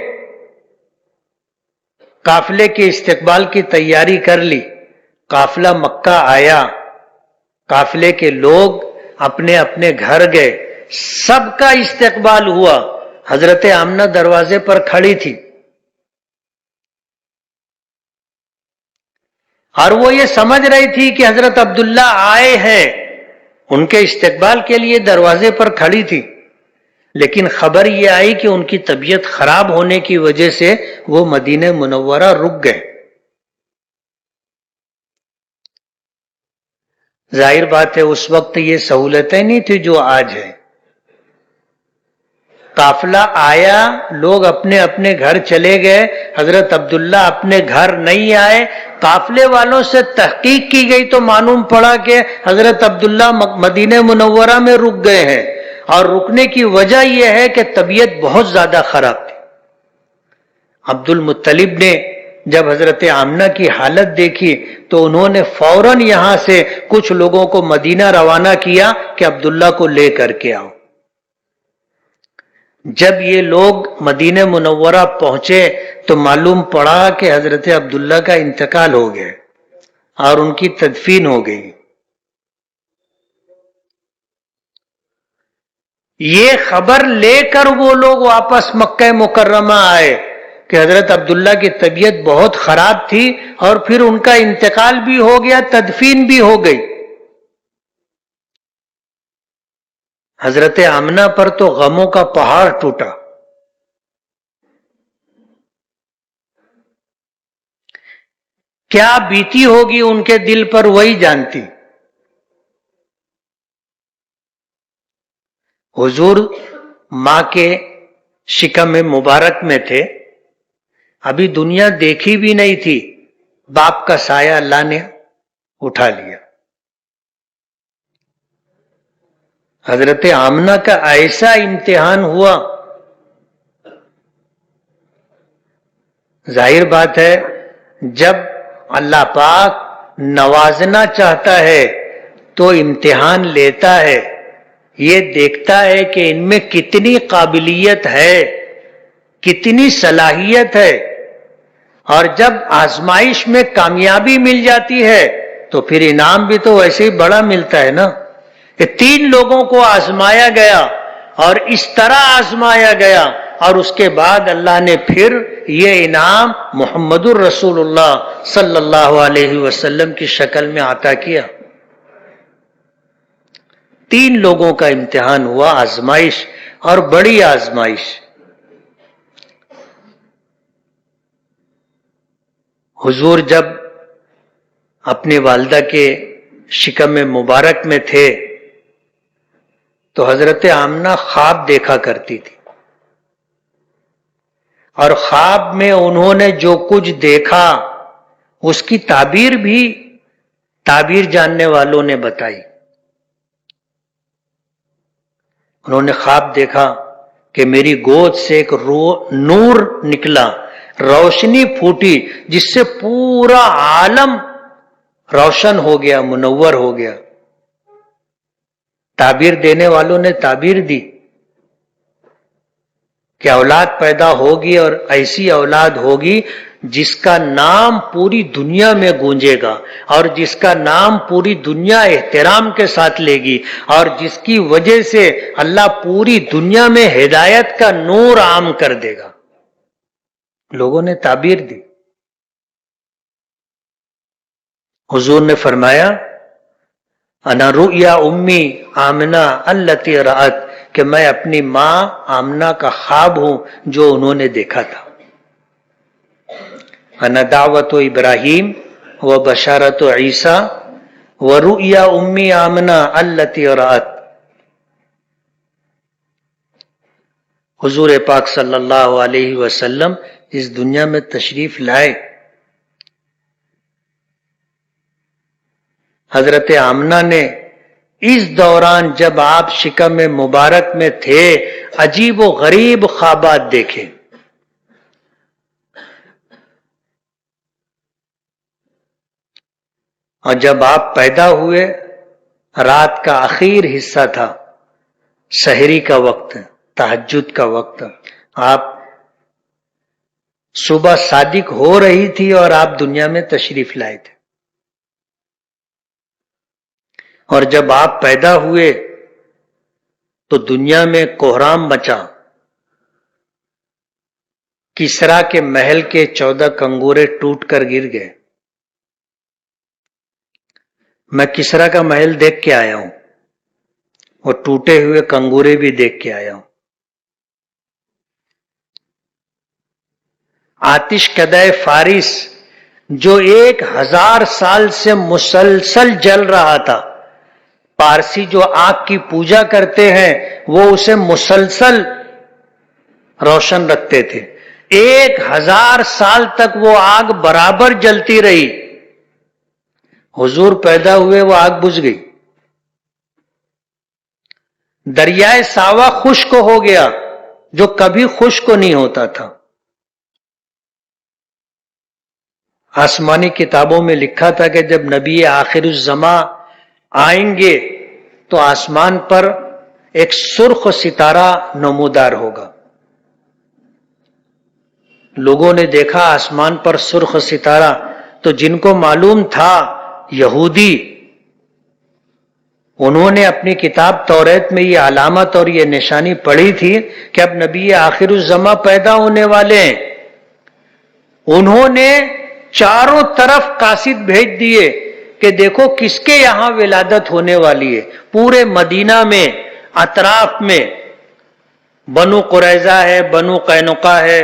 قافلے کے استقبال کی تیاری کر لی۔ قافلہ مکہ آیا، قافلے کے لوگ اپنے اپنے گھر گئے، سب کا استقبال ہوا۔ حضرت آمنہ دروازے پر کھڑی تھی اور وہ یہ سمجھ رہی تھی کہ حضرت عبداللہ آئے ہیں، ان کے استقبال کے لیے دروازے پر کھڑی تھی، لیکن خبر یہ آئی کہ ان کی طبیعت خراب ہونے کی وجہ سے وہ مدینہ منورہ رک گئے۔ ظاہر بات ہے اس وقت یہ سہولتیں نہیں تھی جو آج ہے۔ قافلہ آیا، لوگ اپنے اپنے گھر چلے گئے، حضرت عبداللہ اپنے گھر نہیں آئے۔ قافلے والوں سے تحقیق کی گئی تو معلوم پڑا کہ حضرت عبداللہ مدینہ منورہ میں رک گئے ہیں، اور رکنے کی وجہ یہ ہے کہ طبیعت بہت زیادہ خراب تھی۔ عبد المطلب نے جب حضرت آمنہ کی حالت دیکھی تو انہوں نے فوراً یہاں سے کچھ لوگوں کو مدینہ روانہ کیا کہ عبداللہ کو لے کر کے آؤ۔ جب یہ لوگ مدینہ منورہ پہنچے تو معلوم پڑا کہ حضرت عبداللہ کا انتقال ہو گیا اور ان کی تدفین ہو گئی۔ یہ خبر لے کر وہ لوگ واپس مکہ مکرمہ آئے کہ حضرت عبداللہ کی طبیعت بہت خراب تھی اور پھر ان کا انتقال بھی ہو گیا، تدفین بھی ہو گئی۔ حضرت آمنہ پر تو غموں کا پہاڑ ٹوٹا۔ کیا بیتی ہوگی ان کے دل پر وہی جانتی۔ حضور ماں کے شکم مبارک میں تھے، ابھی دنیا دیکھی بھی نہیں تھی، باپ کا سایہ اللہ نے اٹھا لیا۔ حضرت آمنہ کا ایسا امتحان ہوا، ظاہر بات ہے جب اللہ پاک نوازنا چاہتا ہے تو امتحان لیتا ہے، یہ دیکھتا ہے کہ ان میں کتنی قابلیت ہے، کتنی صلاحیت ہے، اور جب آزمائش میں کامیابی مل جاتی ہے تو پھر انعام بھی تو ویسے ہی بڑا ملتا ہے نا۔ کہ 3 لوگوں کو آزمایا گیا اور اس طرح آزمایا گیا، اور اس کے بعد اللہ نے پھر یہ انعام محمد الرسول اللہ صلی اللہ علیہ وسلم کی شکل میں عطا کیا۔ 3 لوگوں کا امتحان ہوا، آزمائش، اور بڑی آزمائش۔ حضور جب اپنی والدہ کے شکم مبارک میں تھے تو حضرت آمنہ خواب دیکھا کرتی تھی، اور خواب میں انہوں نے جو کچھ دیکھا اس کی تعبیر بھی تعبیر جاننے والوں نے بتائی۔ انہوں نے خواب دیکھا کہ میری گود سے ایک نور نکلا، روشنی پھوٹی، جس سے پورا عالم روشن ہو گیا، منور ہو گیا۔ تعبیر دینے والوں نے تعبیر دی کہ اولاد پیدا ہوگی، اور ایسی اولاد ہوگی جس کا نام پوری دنیا میں گونجے گا، اور جس کا نام پوری دنیا احترام کے ساتھ لے گی، اور جس کی وجہ سے اللہ پوری دنیا میں ہدایت کا نور عام کر دے گا۔ لوگوں نے تعبیر دی۔ حضور نے فرمایا انا رؤیا امی آمنہ التی رأت، کہ میں اپنی ماں آمنہ کا خواب ہوں جو انہوں نے دیکھا تھا۔ انا دعوت ابراہیم و بشارت عیسیٰ و رؤیا امی آمنہ التی رأت۔ حضور پاک صلی اللہ علیہ وسلم اس دنیا میں تشریف لائے۔ حضرت آمنہ نے اس دوران جب آپ شکم مبارک میں تھے عجیب و غریب خوابات دیکھے۔ اور جب آپ پیدا ہوئے رات کا آخر حصہ تھا، سحری کا وقت، تہجد کا وقت، آپ صبح صادق ہو رہی تھی اور آپ دنیا میں تشریف لائے تھے۔ اور جب آپ پیدا ہوئے تو دنیا میں کوہرام مچا، کسریٰ کے محل کے 14 کنگورے ٹوٹ کر گر گئے۔ میں کسریٰ کا محل دیکھ کے آیا ہوں، اور ٹوٹے ہوئے کنگورے بھی دیکھ کے آیا ہوں۔ آتش کدہ فارس جو 1000 سال سے مسلسل جل رہا تھا، پارسی جو آگ کی پوجا کرتے ہیں وہ اسے مسلسل روشن رکھتے تھے، 1000 سال تک وہ آگ برابر جلتی رہی۔ حضور پیدا ہوئے وہ آگ بجھ گئی۔ دریائے ساوا خشک ہو گیا جو کبھی خشک نہیں ہوتا تھا۔ آسمانی کتابوں میں لکھا تھا کہ جب نبی آخر الزماں آئیں گے تو آسمان پر ایک سرخ ستارہ نمودار ہوگا۔ لوگوں نے دیکھا آسمان پر سرخ ستارہ، تو جن کو معلوم تھا یہودی، انہوں نے اپنی کتاب توریت میں یہ علامت اور یہ نشانی پڑھی تھی کہ اب نبی آخر الزماں پیدا ہونے والے ہیں۔ انہوں نے چاروں طرف قاصد بھیج دیے کہ دیکھو کس کے یہاں ولادت ہونے والی ہے۔ پورے مدینہ میں، اطراف میں، بنو قریظہ ہے، بنو قینقاع ہے،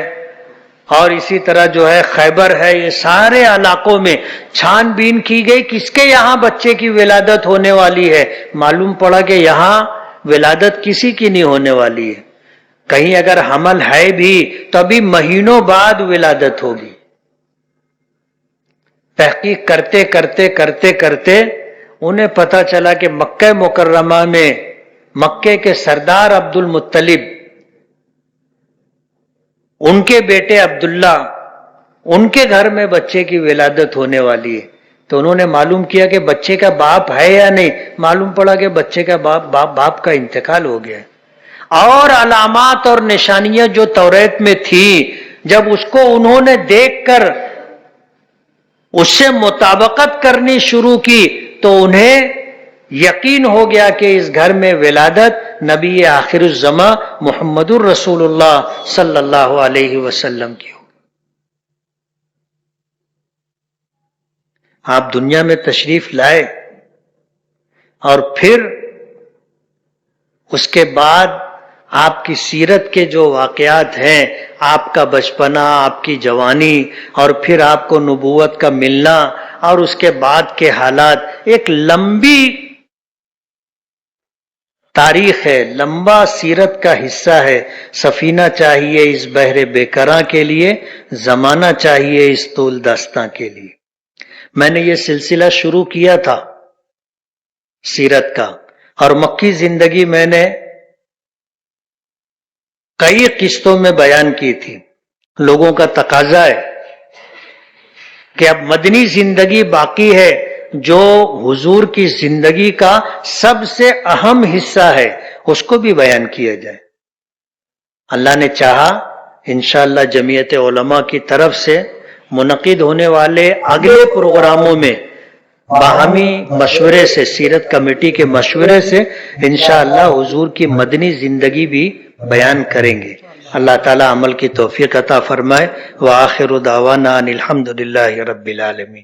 اور اسی طرح جو ہے خیبر ہے، یہ سارے علاقوں میں چھان بین کی گئی کس کے یہاں بچے کی ولادت ہونے والی ہے۔ معلوم پڑا کہ یہاں ولادت کسی کی نہیں ہونے والی ہے، کہیں اگر حمل ہے بھی تو ابھی مہینوں بعد ولادت ہوگی۔ تحقیق کرتے کرتے کرتے کرتے انہیں پتا چلا کہ مکہ مکرمہ میں مکے کے سردار عبد المطلب، ان کے بیٹے عبداللہ ان کے گھر میں بچے کی ولادت ہونے والی ہے، تو انہوں نے معلوم کیا کہ بچے کا باپ ہے یا نہیں، معلوم پڑا کہ بچے کا باپ کا انتقال ہو گیا ہے۔ اور علامات اور نشانیاں جو توریت میں تھی، جب اس کو انہوں نے دیکھ کر اس سے مطابقت کرنی شروع کی تو انہیں یقین ہو گیا کہ اس گھر میں ولادت نبی آخر الزماں محمد الرسول اللہ صلی اللہ علیہ وسلم کی ہو۔ آپ دنیا میں تشریف لائے اور پھر اس کے بعد آپ کی سیرت کے جو واقعات ہیں، آپ کا بچپنا، آپ کی جوانی، اور پھر آپ کو نبوت کا ملنا، اور اس کے بعد کے حالات، ایک لمبی تاریخ ہے، لمبا سیرت کا حصہ ہے۔ سفینہ چاہیے اس بحر بے کراں کے لیے، زمانہ چاہیے اس طول داستاں کے لیے۔ میں نے یہ سلسلہ شروع کیا تھا سیرت کا، اور مکی زندگی میں نے کئی قسطوں میں بیان کی تھی۔ لوگوں کا تقاضا ہے کہ اب مدنی زندگی باقی ہے، جو حضور کی زندگی کا سب سے اہم حصہ ہے، اس کو بھی بیان کیا جائے۔ اللہ نے چاہا انشاءاللہ جمعیت علماء کی طرف سے منعقد ہونے والے اگلے پروگراموں میں باہمی مشورے سے، سیرت کمیٹی کے مشورے سے انشاءاللہ حضور کی مدنی زندگی بھی بیان کریں گے۔ اللہ تعالی عمل کی توفیق عطا فرمائے۔ وآخر دعوانا ان الحمد للہ رب العالمین۔